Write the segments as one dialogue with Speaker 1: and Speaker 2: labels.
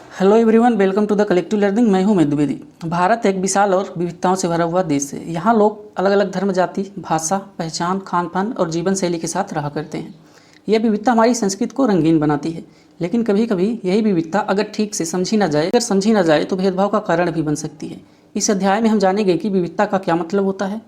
Speaker 1: Hello everyone, welcome to the collective learning. मैं हूं महेश द्विवेदी। भारत एक विशाल और विविधताओं से भरा हुआ देश है। यहाँ लोग अलग अलग धर्म, जाति, भाषा, पहचान, खान पान और जीवन शैली के साथ रहा करते हैं। यह विविधता हमारी संस्कृति को रंगीन बनाती है, लेकिन कभी कभी यही विविधता अगर ठीक से समझी ना जाए तो भेदभाव का कारण भी बन सकती है। इस अध्याय में हम जानेंगे कि विविधता का क्या मतलब होता है,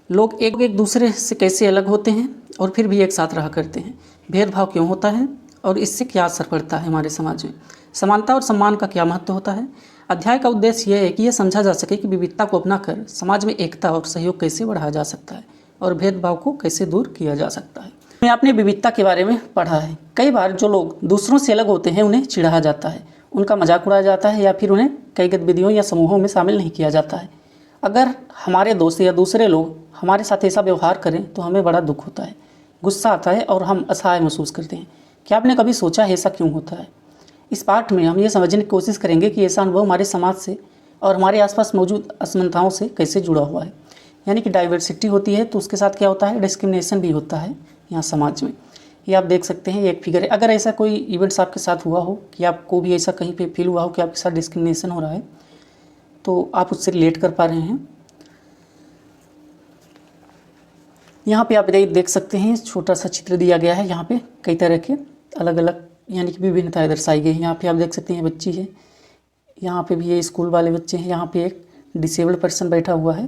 Speaker 1: लोग एक दूसरे से कैसे अलग होते हैं और फिर भी एक साथ रहा करते हैं, भेदभाव क्यों होता है और इससे क्या असर पड़ता है हमारे समाज में, समानता और सम्मान का क्या महत्व होता है। अध्याय का उद्देश्य यह है कि यह समझा जा सके कि विविधता को अपनाकर समाज में एकता और सहयोग कैसे बढ़ाया जा सकता है और भेदभाव को कैसे दूर किया जा सकता है। मैं आपने विविधता के बारे में पढ़ा है। कई बार जो लोग दूसरों से अलग होते हैं उन्हें चिढ़ाया जाता है, उनका मजाक उड़ाया जाता है या फिर उन्हें कई गतिविधियों या समूहों में शामिल नहीं किया जाता है। अगर हमारे दोस्त या दूसरे लोग हमारे साथ ऐसा व्यवहार करें तो हमें बड़ा दुख होता है, गुस्सा आता है और हम असहाय महसूस करते हैं। क्या आपने कभी सोचा है ऐसा क्यों होता है? इस पाठ में हम ये समझने की कोशिश करेंगे कि ऐसा अनुभव हमारे समाज से और हमारे आसपास मौजूद असमानताओं से कैसे जुड़ा हुआ है। यानी कि डाइवर्सिटी होती है तो उसके साथ क्या होता है, डिस्क्रिमिनेशन भी होता है यहाँ समाज में। ये आप देख सकते हैं, एक फिगर है। अगर ऐसा कोई इवेंट्स आपके साथ हुआ हो कि आपको भी ऐसा कहीं पे फील हुआ हो कि आपके साथ डिस्क्रिमिनेशन हो रहा है, तो आप उससे रिलेट कर पा रहे हैं। यहाँ पे आप देख सकते हैं, छोटा सा चित्र दिया गया है। यहाँ पे कई तरह के अलग अलग यानी कि विभिन्नताएं दर्शाई गई हैं। यहाँ पे आप देख सकते हैं बच्ची है, यहाँ पे भी ये स्कूल वाले बच्चे हैं, यहाँ पे एक डिसेबल्ड पर्सन बैठा हुआ है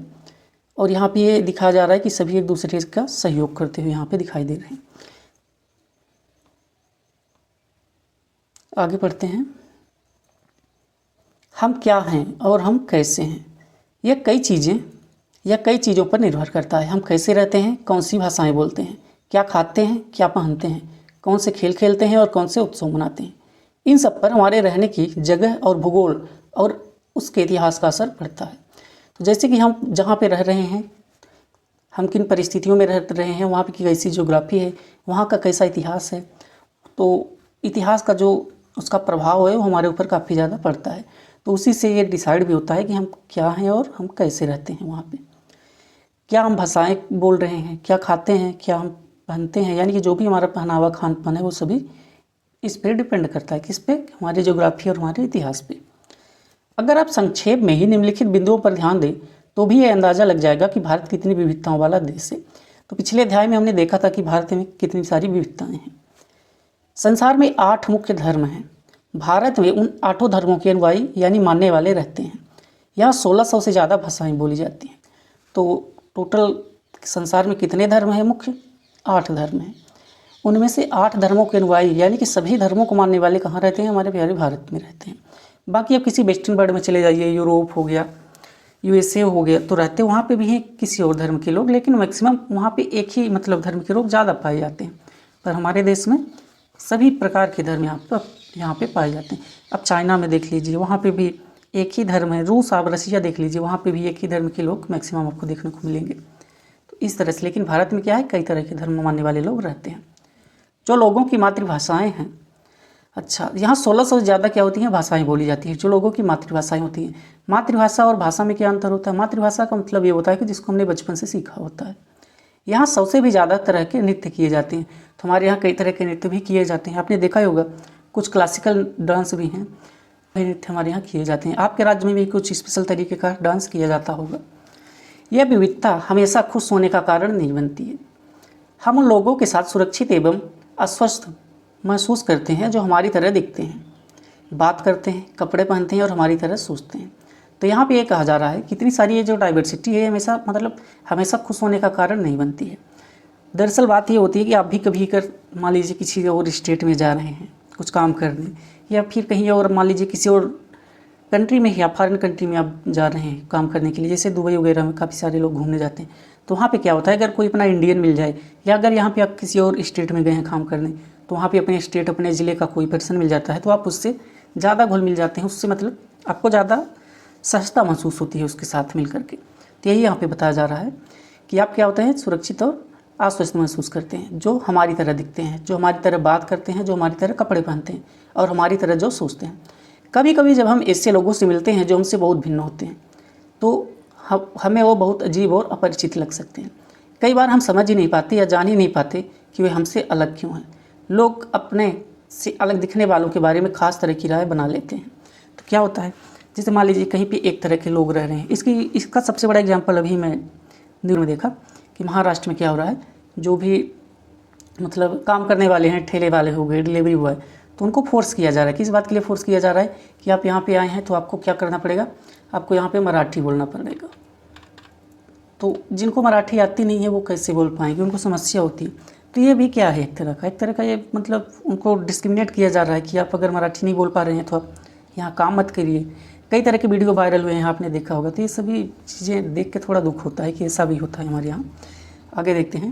Speaker 1: और यहाँ पे ये दिखाया जा रहा है कि सभी एक दूसरे का सहयोग करते हुए यहाँ पे दिखाई दे रहे हैं। आगे बढ़ते हैं। हम क्या हैं और हम कैसे हैं, यह कई चीज़ों पर निर्भर करता है। हम कैसे रहते हैं, कौन सी भाषाएं बोलते हैं, क्या खाते हैं, क्या पहनते हैं, कौन से खेल खेलते हैं और कौन से उत्सव मनाते हैं, इन सब पर हमारे रहने की जगह और भूगोल और उसके इतिहास का असर पड़ता है। तो जैसे कि हम जहाँ पे रह रहे हैं, हम किन परिस्थितियों में रह रहे हैं, वहाँ पे की कैसी ज्योग्राफी है, वहाँ का कैसा इतिहास है, तो इतिहास का जो उसका प्रभाव है वो हमारे ऊपर काफ़ी ज़्यादा पड़ता है। तो उसी से ये डिसाइड भी होता है कि हम क्या हैं और हम कैसे रहते हैं वहाँ पे। क्या हम भाषाएं बोल रहे हैं, क्या खाते हैं, क्या हम पहनते हैं, यानी कि जो भी हमारा पहनावा खान पान है वो सभी इस पर डिपेंड करता है। किस पे? हमारे ज्योग्राफी और हमारे इतिहास पे। अगर आप संक्षेप में ही निम्नलिखित बिंदुओं पर ध्यान दें तो भी ये अंदाज़ा लग जाएगा कि भारत कितनी विविधताओं वाला देश है। तो पिछले अध्याय में हमने देखा था कि भारत में कितनी सारी विविधताएँ हैं। संसार में 8 मुख्य धर्म हैं। भारत में उन 8 धर्मों के अनुयायी यानी मानने वाले रहते हैं। यहाँ 1600 से ज़्यादा भाषाएं बोली जाती हैं। तो टोटल संसार में कितने धर्म हैं? मुख्य 8 धर्म हैं। उनमें से 8 धर्मों के अनुयायी यानी कि सभी धर्मों को मानने वाले कहाँ रहते हैं? हमारे प्यारे भारत में रहते हैं। बाकी अब किसी वेस्टर्न वर्ल्ड में चले जाइए, यूरोप हो गया, यूएसए हो गया, तो रहते वहाँ पे भी हैं किसी और धर्म के लोग, लेकिन मैक्सिमम वहाँ पे एक ही धर्म के लोग ज़्यादा पाए जाते हैं। पर हमारे देश में सभी प्रकार के धर्म यहाँ पे पाए जाते हैं। अब चाइना में देख लीजिए, वहाँ पे भी एक ही धर्म है। रूस, आप रसिया देख लीजिए, वहाँ पे भी एक ही धर्म के लोग मैक्सिमम आपको देखने को मिलेंगे। तो इस तरह से, लेकिन भारत में क्या है, कई तरह के धर्म मानने वाले लोग रहते हैं। जो लोगों की मातृभाषाएं हैं, अच्छा, यहाँ 1600 से ज़्यादा क्या होती हैं? भाषाएं बोली जाती हैं, जो लोगों की मातृभाषाएं होती हैं। मातृभाषा और भाषा में क्या अंतर होता है? मातृभाषा का मतलब ये होता है कि जिसको हमने बचपन से सीखा होता है। यहाँ 100 से भी ज़्यादा तरह के नृत्य किए जाते हैं। तो हमारे यहाँ कई तरह के नृत्य भी किए जाते हैं। आपने देखा ही होगा, कुछ क्लासिकल डांस भी हैं, वही नृत्य हमारे यहाँ किए जाते हैं। आपके राज्य में भी कुछ स्पेशल तरीके का डांस किया जाता होगा। यह विविधता हमेशा खुश होने का कारण नहीं बनती है। हम उन लोगों के साथ सुरक्षित एवं अस्वस्थ महसूस करते हैं जो हमारी तरह दिखते हैं, बात करते हैं, कपड़े पहनते हैं और हमारी तरह सोचते हैं। तो यहाँ पे ये कहा जा रहा है कितनी सारी ये जो डाइवर्सिटी है हमेशा खुश होने का कारण नहीं बनती है। दरअसल बात ये होती है कि आप भी कभी मान लीजिए किसी और स्टेट में जा रहे हैं कुछ काम करने, या फिर कहीं और मान लीजिए किसी और कंट्री में या फॉरेन कंट्री में आप जा रहे हैं काम करने के लिए, जैसे दुबई वगैरह में काफ़ी सारे लोग घूमने जाते हैं। तो वहाँ पे क्या होता है, अगर कोई अपना इंडियन मिल जाए या अगर यहाँ पे आप किसी और स्टेट में गए हैं काम करने, तो वहाँ पे अपने स्टेट अपने ज़िले का कोई पर्सन मिल जाता है तो आप उससे ज़्यादा घुल मिल जाते हैं, उससे आपको ज़्यादा सहजता महसूस होती है उसके साथ मिल करके। तो यही यहाँ पे बताया जा रहा है कि आप क्या होते हैं, सुरक्षित और आश्वस्त महसूस करते हैं, जो हमारी तरह दिखते हैं, जो हमारी तरह बात करते हैं, जो हमारी तरह कपड़े पहनते हैं और हमारी तरह जो सोचते हैं। कभी कभी जब हम ऐसे लोगों से मिलते हैं जो हमसे बहुत भिन्न होते हैं तो हमें वो बहुत अजीब और अपरिचित लग सकते हैं। कई बार हम समझ ही नहीं पाते या जान ही नहीं पाते कि वे हमसे अलग क्यों हैं। लोग अपने से अलग दिखने वालों के बारे में खास तरह की राय बना लेते हैं। क्या होता है, जैसे मान लीजिए कहीं पे एक तरह के लोग रह रहे हैं। इसका सबसे बड़ा एग्जांपल अभी मैं न्यूज़ में देखा कि महाराष्ट्र में क्या हो रहा है, जो भी मतलब काम करने वाले हैं, ठेले वाले हो गए, डिलीवरी बॉय, तो उनको फोर्स किया जा रहा है। किस बात के लिए फोर्स किया जा रहा है कि आप यहाँ पे आए हैं तो आपको क्या करना पड़ेगा, आपको यहाँ पे मराठी बोलना पड़ेगा। तो जिनको मराठी आती नहीं है वो कैसे बोल पाएंगे, उनको समस्या होती है। तो ये भी क्या है, एक तरह का ये मतलब उनको डिस्क्रिमिनेट किया जा रहा है कि आप अगर मराठी नहीं बोल पा रहे हैं तो आप यहाँ काम मत करिए। कई तरह के वीडियो वायरल हुए हैं, आपने देखा होगा। तो ये सभी चीज़ें देख के थोड़ा दुख होता है कि ऐसा भी होता है हमारे यहाँ। आगे देखते हैं,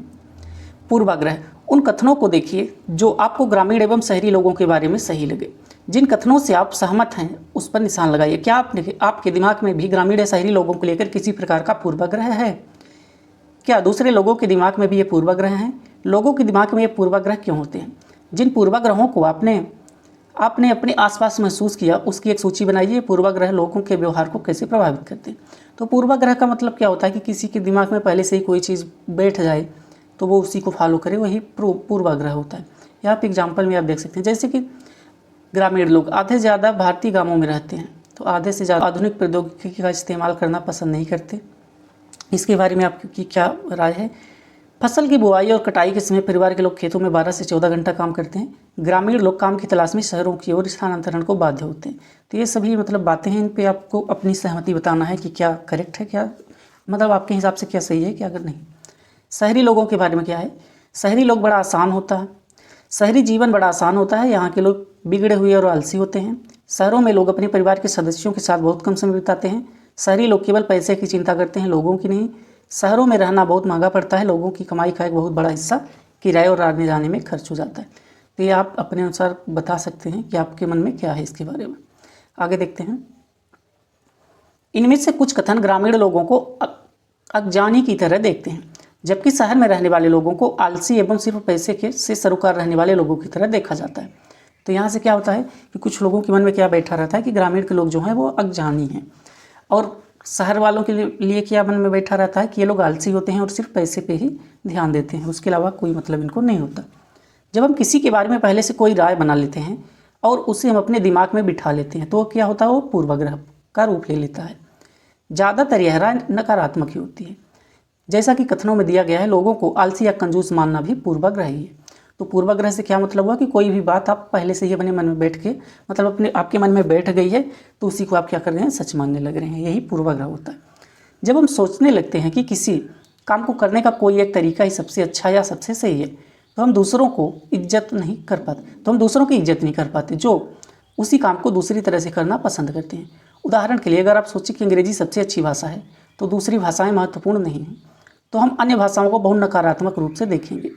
Speaker 1: पूर्वाग्रह। उन कथनों को देखिए जो आपको ग्रामीण एवं शहरी लोगों के बारे में सही लगे। जिन कथनों से आप सहमत हैं उस पर निशान लगाइए। क्या आपके दिमाग में भी ग्रामीण या शहरी लोगों को लेकर किसी प्रकार का पूर्वाग्रह है? क्या दूसरे लोगों के दिमाग में भी ये पूर्वाग्रह हैं? लोगों के दिमाग में ये पूर्वाग्रह क्यों होते हैं? जिन पूर्वाग्रहों को आपने अपने आसपास महसूस किया उसकी एक सूची बनाइए। पूर्वाग्रह लोगों के व्यवहार को कैसे प्रभावित करते हैं? तो पूर्वाग्रह का मतलब क्या होता है कि किसी के दिमाग में पहले से ही कोई चीज़ बैठ जाए तो वो उसी को फॉलो करे, वही पूर्वाग्रह होता है। यहाँ पे एग्जाम्पल में आप देख सकते हैं, जैसे कि ग्रामीण लोग आधे से ज़्यादा भारतीय गांवों में रहते हैं, तो आधे से ज़्यादा आधुनिक प्रौद्योगिकी का इस्तेमाल करना पसंद नहीं करते। इसके बारे में आपकी क्या राय है? फसल की बुआई और कटाई के समय परिवार के लोग खेतों में 12 से 14 घंटा काम करते हैं। ग्रामीण लोग काम की तलाश में शहरों की ओर स्थानांतरण को बाध्य होते हैं। तो ये सभी मतलब बातें हैं, इन पे आपको अपनी सहमति बताना है कि क्या करेक्ट है, क्या मतलब आपके हिसाब से क्या सही है, क्या अगर नहीं। शहरी लोगों के बारे में क्या है? शहरी लोग बड़ा आसान होता है, शहरी जीवन बड़ा आसान होता है। यहाँ के लोग बिगड़े हुए और आलसी होते हैं। शहरों में लोग अपने परिवार के सदस्यों के साथ बहुत कम समय बिताते हैं। शहरी लोग केवल पैसे की चिंता करते हैं, लोगों की नहीं। शहरों में रहना बहुत महंगा पड़ता है, लोगों की कमाई का एक बहुत बड़ा हिस्सा किराए और आने जाने में खर्च हो जाता है। तो ये आप अपने अनुसार बता सकते हैं कि आपके मन में क्या है इसके बारे में। आगे देखते हैं, इनमें से कुछ कथन ग्रामीण लोगों को अज्ञानी की तरह देखते हैं, जबकि शहर में रहने वाले लोगों को आलसी एवं सिर्फ पैसे के से सरोकार रहने वाले लोगों की तरह देखा जाता है। तो यहाँ से क्या होता है कि कुछ लोगों के मन में क्या बैठा रहता है कि ग्रामीण के लोग जो हैं वो अज्ञानी हैं, और शहर वालों के लिए क्या मन में बैठा रहता है कि ये लोग आलसी होते हैं और सिर्फ पैसे पे ही ध्यान देते हैं, उसके अलावा कोई मतलब इनको नहीं होता। जब हम किसी के बारे में पहले से कोई राय बना लेते हैं और उसे हम अपने दिमाग में बिठा लेते हैं तो क्या होता है, वो पूर्वाग्रह का रूप ले लेता है। ज़्यादातर यह राय नकारात्मक ही होती है। जैसा कि कथनों में दिया गया है, लोगों को आलसी या कंजूस मानना भी पूर्वाग्रह ही है। तो पूर्वाग्रह से क्या मतलब हुआ कि कोई भी बात आप पहले से ही अपने मन में बैठ के मतलब आपके मन में बैठ गई है तो उसी को आप क्या कर रहे हैं, सच मानने लग रहे हैं। यही पूर्वाग्रह होता है। जब हम सोचने लगते हैं कि किसी काम को करने का कोई एक तरीका ही सबसे अच्छा या सबसे सही है तो हम दूसरों की इज्जत नहीं कर पाते जो उसी काम को दूसरी तरह से करना पसंद करते हैं। उदाहरण के लिए अगर आप सोचें कि अंग्रेजी सबसे अच्छी भाषा है तो दूसरी भाषाएं महत्वपूर्ण नहीं हैं, तो हम अन्य भाषाओं को बहुत नकारात्मक रूप से देखेंगे।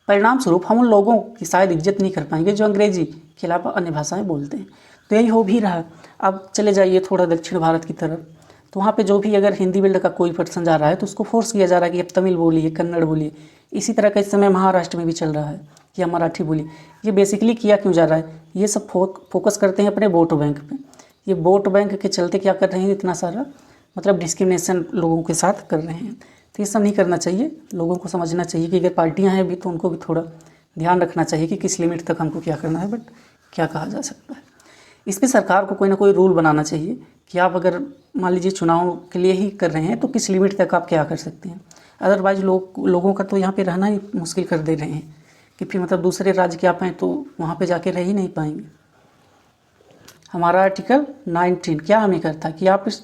Speaker 1: परिणाम स्वरूप हम उन लोगों की शायद इज्जत नहीं कर पाएंगे जो अंग्रेजी के अलावा अन्य भाषाएं बोलते हैं। तो यही हो भी रहा। अब चले जाइए थोड़ा दक्षिण भारत की तरफ, तो वहाँ पे जो भी अगर हिंदी बिल्ड का कोई पर्सन जा रहा है तो उसको फोर्स किया जा रहा है कि अब तमिल बोलिए, कन्नड़ बोलिए। इसी तरह का इस समय महाराष्ट्र में भी चल रहा है कि अब मराठी बोलिए। ये बेसिकली किया क्यों जा रहा है, ये सब फोकस करते हैं अपने वोट बैंक पे। ये वोट बैंक के चलते क्या कर रहे हैं, इतना सारा मतलब डिस्क्रिमिनेशन लोगों के साथ कर रहे हैं। तो ये सब नहीं करना चाहिए। लोगों को समझना चाहिए कि अगर पार्टियां हैं भी तो उनको भी थोड़ा ध्यान रखना चाहिए कि किस लिमिट तक हमको क्या करना है, बट क्या कहा जा सकता है। इस पर सरकार को कोई ना कोई रूल बनाना चाहिए कि आप अगर मान लीजिए चुनाव के लिए ही कर रहे हैं तो किस लिमिट तक आप क्या कर सकते हैं। अदरवाइज लोगों का तो यहाँ पे रहना ही मुश्किल कर दे रहे हैं कि फिर मतलब दूसरे राज्य के आप हैं तो वहाँ पे जाके रह ही नहीं पाएंगे। हमारा आर्टिकल 19 क्या हमें करता है कि आप इस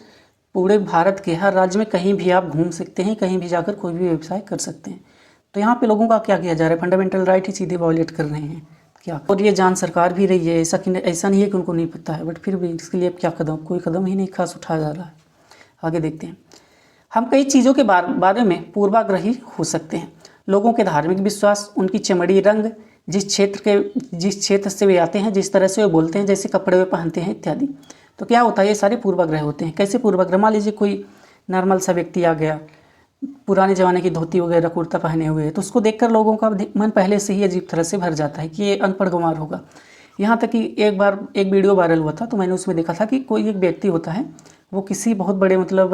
Speaker 1: पूरे भारत के हर राज्य में कहीं भी आप घूम सकते हैं, कहीं भी जाकर कोई भी व्यवसाय कर सकते हैं। तो यहाँ पे लोगों का क्या किया जा रहा है, फंडामेंटल राइट ही सीधे वायलेट कर रहे हैं क्या। और ये जान सरकार भी रही है, ऐसा नहीं है कि उनको नहीं पता है, बट फिर भी इसके लिए क्या कोई कदम ही नहीं खास उठाया जा रहा है। आगे देखते हैं, हम कई चीज़ों के बारे में पूर्वाग्रही हो सकते हैं। लोगों के धार्मिक विश्वास, उनकी चमड़ी रंग, जिस क्षेत्र से वे आते हैं, जिस तरह से वे बोलते हैं, जैसे कपड़े वे पहनते हैं इत्यादि। तो क्या होता है, ये सारे पूर्वाग्रह होते हैं। कैसे पूर्वाग्रह, मान लीजिए कोई नॉर्मल सा व्यक्ति आ गया, पुराने ज़माने की धोती वगैरह कुर्ता पहने हुए, तो उसको देखकर लोगों का मन पहले से ही अजीब तरह से भर जाता है कि ये अनपढ़ गंवार होगा। यहाँ तक कि एक बार एक वीडियो वायरल हुआ था तो मैंने उसमें देखा था कि कोई एक व्यक्ति होता है, वो किसी बहुत बड़े मतलब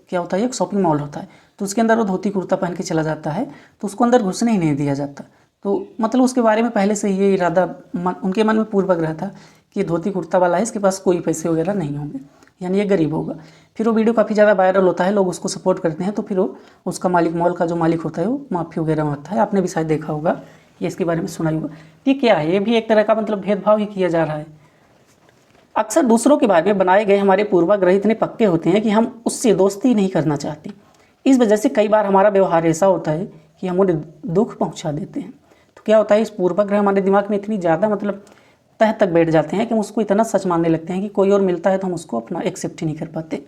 Speaker 1: क्या होता है, एक शॉपिंग मॉल होता है, तो उसके अंदर वो धोती कुर्ता पहन के चला जाता है तो उसको अंदर घुसने ही नहीं दिया जाता। तो मतलब उसके बारे में पहले से ये इरादा उनके मन में पूर्वाग्रह था कि ये धोती कुर्ता वाला है, इसके पास कोई पैसे वगैरह नहीं होंगे, यानी ये गरीब होगा। फिर वो वीडियो काफ़ी ज़्यादा वायरल होता है, लोग उसको सपोर्ट करते हैं, तो फिर वो उसका मालिक, मॉल का जो मालिक होता है वो माफ़ी वगैरह मांगता है। आपने भी शायद देखा होगा, ये इसके बारे में सुना ही होगा। ये क्या है? ये भी एक तरह का मतलब भेदभाव ही किया जा रहा है। अक्सर दूसरों के बारे में बनाए गए हमारे पूर्वाग्रह इतने पक्के होते हैं कि हम उससे दोस्ती नहीं करना चाहते। इस वजह से कई बार हमारा व्यवहार ऐसा होता है कि हम उन्हें दुख पहुंचा देते हैं। तो क्या होता है, इस पूर्वाग्रह हमारे दिमाग में इतनी ज़्यादा मतलब तह तक बैठ जाते हैं कि हम उसको इतना सच मानने लगते हैं कि कोई और मिलता है तो हम उसको अपना एक्सेप्ट ही नहीं कर पाते।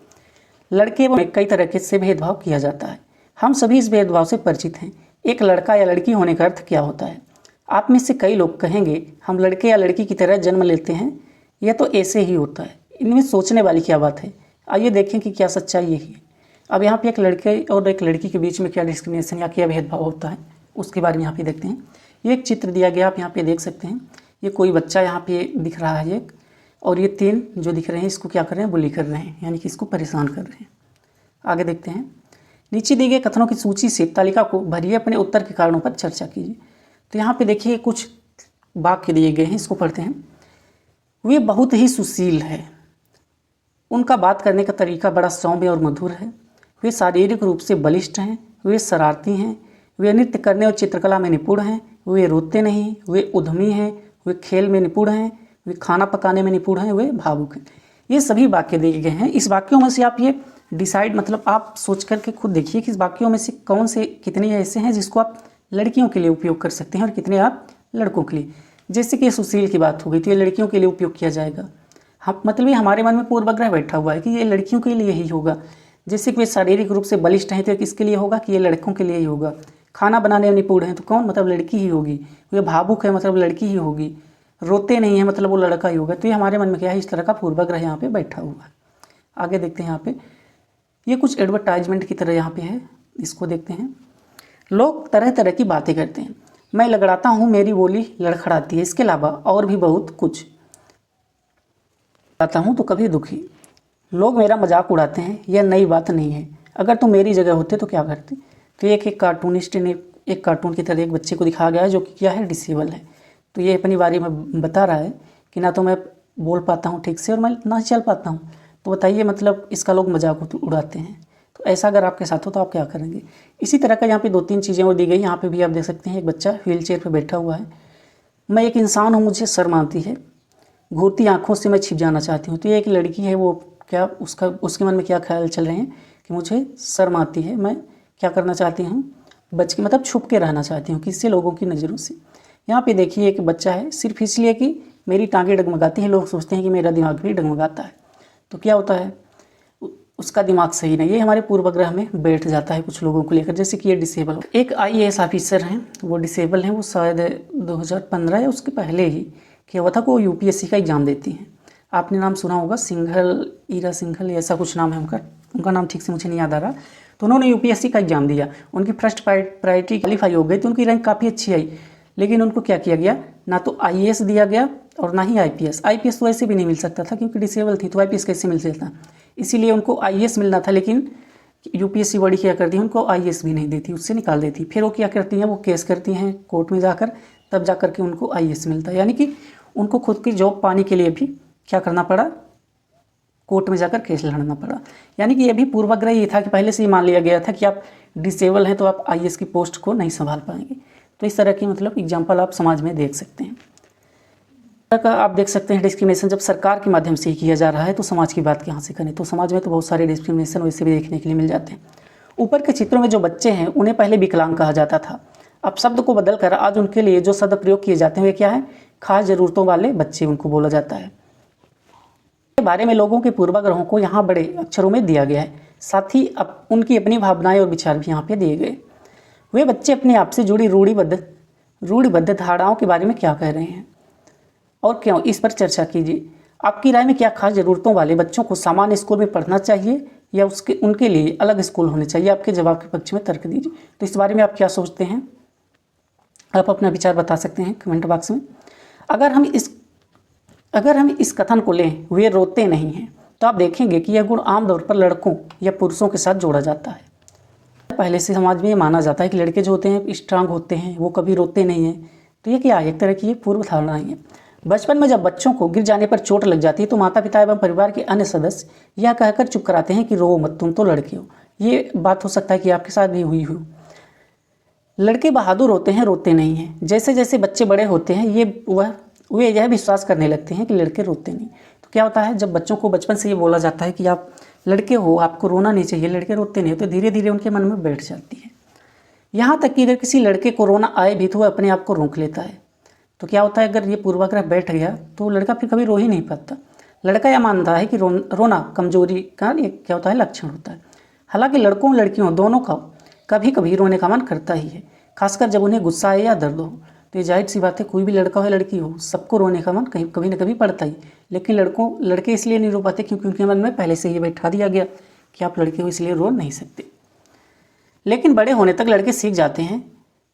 Speaker 1: लड़के में कई तरह के से भेदभाव किया जाता है, हम सभी इस भेदभाव से परिचित हैं। एक लड़का या लड़की होने का अर्थ क्या होता है? आप में से कई लोग कहेंगे हम लड़के या लड़की की तरह जन्म लेते हैं, यह तो ऐसे ही होता है। इनमें सोचने वाली क्या बात है? आइए देखें कि क्या सच्चाई यही है। अब यहाँ पे एक लड़के और एक लड़की के बीच में क्या डिस्क्रिमिनेशन या क्या भेदभाव होता है, उसके बारे में यहाँ पे देखते हैं। ये एक चित्र दिया गया, आप यहाँ पे देख सकते हैं। ये कोई बच्चा यहाँ पे दिख रहा है एक, और ये 3 जो दिख रहे हैं इसको क्या कर रहे हैं, बुली कर रहे हैं, यानी कि इसको परेशान कर रहे हैं। आगे देखते हैं। नीचे दिए गए कथनों की सूची से तालिका को भरिए, अपने उत्तर के कारणों पर चर्चा कीजिए। तो यहाँ पे देखिए कुछ वाक्य दिए गए हैं, इसको पढ़ते हैं। वे बहुत ही सुशील है, उनका बात करने का तरीका बड़ा सौम्य और मधुर है। वे शारीरिक रूप से बलिष्ठ हैं, वे शरारती हैं, वे नृत्य करने और चित्रकला में निपुण हैं, वे रोते नहीं, वे उद्यमी हैं, वे खेल में निपुण हैं, वे खाना पकाने में निपुण हैं, वे भावुक हैं। ये सभी वाक्य दिए गए हैं। इस वाक्यों में से आप ये डिसाइड मतलब आप सोच करके खुद देखिए कि इस वाक्यों में से कौन से कितने ऐसे हैं जिसको आप लड़कियों के लिए उपयोग कर सकते हैं और कितने आप लड़कों के लिए। जैसे कि ये सुशील की बात हो गई तो ये लड़कियों के लिए उपयोग किया जाएगा। हम मतलब ये हमारे मन में पूर्वाग्रह बैठा हुआ है कि ये लड़कियों के लिए ही होगा। जैसे कि वे शारीरिक रूप से बलिष्ठ हैं तो ये किसके लिए होगा कि ये लड़कों के लिए ही होगा। खाना बनाने में निपुण है तो कौन, मतलब लड़की ही होगी। वे भावुक है मतलब लड़की ही होगी। रोते नहीं है मतलब वो लड़का ही होगा। तो ये हमारे मन में क्या है, इस तरह का पूर्वाग्रह यहाँ पे बैठा हुआ है। आगे देखते हैं। यहाँ पे ये कुछ एडवर्टाइजमेंट की तरह यहाँ पे है, इसको देखते हैं। लोग तरह तरह की बातें करते हैं, मैं लगड़ाता हूँ मेरी बोली लड़खड़ाती है, इसके अलावा और भी बहुत कुछ आता हूँ तो कभी दुखी। लोग मेरा मजाक उड़ाते हैं, यह नई बात नहीं है, अगर तुम मेरी जगह होते तो क्या करते। तो एक कार्टूनिस्ट ने एक कार्टून की तरह एक बच्चे को दिखाया गया है जो कि क्या है, डिसेबल है। तो ये अपनी बारे में बता रहा है कि ना तो मैं बोल पाता हूँ ठीक से और मैं ना चल पाता हूँ। तो बताइए मतलब इसका लोग मजाक उड़ाते हैं। तो ऐसा अगर आपके साथ हो तो आप क्या करेंगे। इसी तरह का यहाँ पे 2-3 चीज़ें और दी गई। यहाँ पे भी आप देख सकते हैं एक बच्चा व्हील चेयर पर बैठा हुआ है। मैं एक इंसान हूँ, मुझे शर्म आती है, घूरती आँखों से मैं छिप जाना चाहती हूँ। तो ये एक लड़की है, वो क्या उसके मन में क्या ख्याल चल रहे हैं कि मुझे शर्म आती है, मैं क्या करना चाहती हूँ, बच के मतलब छुप के रहना चाहती हूँ किससे, लोगों की नज़रों से। यहाँ पे देखिए एक बच्चा है, सिर्फ इसलिए कि मेरी टांगें डगमगाती हैं लोग सोचते हैं कि मेरा दिमाग भी डगमगाता है। तो क्या होता है, उसका दिमाग सही नहीं। ये हमारे पूर्वाग्रह में बैठ जाता है कुछ लोगों को लेकर। जैसे कि ये डिसेबल, एक IAS ऑफिसर हैं, वो डिसेबल हैं, वो शायद 2015 या उसके पहले ही क्या हुआ था कि वो UPSC का एग्ज़ाम देती हैं। आपने नाम सुना होगा, ईरा सिंघल ऐसा कुछ नाम है उनका नाम ठीक से मुझे नहीं याद आ रहा। तो उन्होंने UPSC का एग्ज़ाम दिया, उनकी फर्स्ट प्रायोरिटी क्वालीफाई हो गई, तो उनकी रैंक काफ़ी अच्छी आई। लेकिन उनको क्या किया गया, ना तो IAS दिया गया और ना ही IPS तो ऐसे भी नहीं मिल सकता था क्योंकि डिसेबल थी, तो IPS कैसे मिल सकता। इसीलिए उनको IAS मिलना था, लेकिन UPSC बड़ी क्या करती है, उनको IAS भी नहीं देती, उससे निकाल देती। फिर वो क्या करती हैं, वो केस करती हैं कोर्ट में जाकर, तब जा के उनको IAS मिलता है। यानी कि उनको खुद की जॉब पाने के लिए भी क्या करना पड़ा, कोर्ट में जाकर केस लड़ना पड़ा। यानी कि ये भी पूर्वाग्रह ये था कि पहले से ही मान लिया गया था कि आप डिसेबल हैं तो आप IAS की पोस्ट को नहीं संभाल पाएंगे। तो इस तरह की मतलब एग्जाम्पल आप समाज में देख सकते हैं। का आप देख सकते हैं डिस्क्रिमिनेशन जब सरकार के माध्यम से ही किया जा रहा है तो समाज की बात कहाँ से करें। तो समाज में तो बहुत सारे डिस्क्रिमिनेशन वैसे भी देखने के लिए मिल जाते हैं। ऊपर के चित्रों में जो बच्चे हैं उन्हें पहले विकलांग कहा जाता था, अब शब्द को बदलकर आज उनके लिए जो शब्द प्रयोग किए जाते हैं वे क्या है, खास ज़रूरतों वाले बच्चे उनको बोला जाता है। के बारे में लोगों के पूर्वाग्रहों को यहाँ बड़े अक्षरों में दिया गया है, साथ ही अब उनकी अपनी भावनाएं और विचार भी यहाँ पे दिए गए। वे बच्चे अपने आप से जुड़ी रूढ़िबद्ध धारणाओं के बारे में क्या कह रहे हैं और क्यों, इस पर चर्चा कीजिए। आपकी राय में क्या खास ज़रूरतों वाले बच्चों को सामान्य स्कूल में पढ़ना चाहिए या उनके लिए अलग स्कूल होने चाहिए। आपके जवाब के पक्ष में तर्क दीजिए। तो इस बारे में आप क्या सोचते हैं, आप अपना विचार बता सकते हैं कमेंट बॉक्स में। अगर हम इस कथन को लें, वे रोते नहीं हैं, तो आप देखेंगे कि यह गुण आमतौर पर लड़कों या पुरुषों के साथ जोड़ा जाता है। पहले से समाज में ये माना जाता है कि लड़के जो होते हैं स्ट्रांग होते हैं, वो कभी रोते नहीं हैं। तो ये क्या है, एक तरह की ये पूर्व धारणा है। बचपन में जब बच्चों को गिर जाने पर चोट लग जाती है तो माता पिता एवं परिवार के अन्य सदस्य यह कहकर चुप कराते हैं कि रो मत, तुम तो लड़के हो। ये बात हो सकता है कि आपके साथ भी हुई हो। लड़के बहादुर होते हैं, रोते नहीं हैं। जैसे जैसे बच्चे बड़े होते हैं वे यह विश्वास करने लगते हैं कि लड़के रोते नहीं। तो क्या होता है, जब बच्चों को बचपन से ये बोला जाता है कि आप लड़के हो, आपको रोना नहीं चाहिए, लड़के रोते नहीं, तो धीरे धीरे उनके मन में बैठ जाती है। यहाँ तक कि अगर किसी लड़के को रोना आए भी तो वह अपने आप को रोक लेता है। तो क्या होता है, अगर ये पूर्वाग्रह बैठ गया तो लड़का फिर कभी रो ही नहीं पाता। लड़का यह मानता है कि रोना कमजोरी का एक क्या होता है, लक्षण होता है। हालांकि लड़कों लड़कियों दोनों का कभी कभी रोने का मन करता ही है, खासकर जब उन्हें गुस्सा आए या दर्द हो। तो ये जाहिर सी बात है, कोई भी लड़का हो या लड़की हो, सबको रोने का मन कभी न कभी पड़ता ही। लेकिन लड़के इसलिए नहीं रो पाते क्योंकि उनके मन में पहले से ही बैठा दिया गया कि आप लड़के हो इसलिए रो नहीं सकते। लेकिन बड़े होने तक लड़के सीख जाते हैं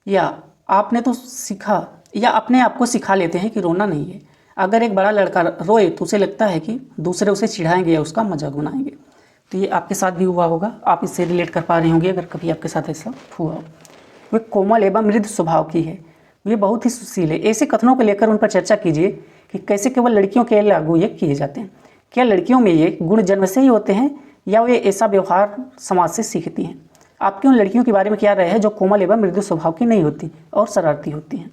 Speaker 1: या आपने तो सीखा या अपने आप को सिखा लेते हैं कि रोना नहीं है। अगर एक बड़ा लड़का रोए तो उसे लगता है कि दूसरे उसे चिढ़ाएंगे या उसका मजाक बनाएंगे। तो ये आपके साथ भी हुआ होगा, आप इससे रिलेट कर पा रहे होंगे अगर कभी आपके साथ ऐसा हुआ हो। वे कोमल एवं मृदु स्वभाव की है, वे बहुत ही सुशील है। ऐसे कथनों को लेकर उन पर चर्चा कीजिए कि कैसे केवल लड़कियों के लागू ये किए जाते हैं। क्या लड़कियों में ये गुण जन्म से ही होते हैं या वे ऐसा व्यवहार समाज से सीखती हैं? आपकी उन लड़कियों के बारे में क्या राय है जो कोमल एवं मृदु स्वभाव की नहीं होती और शरारती होती हैं?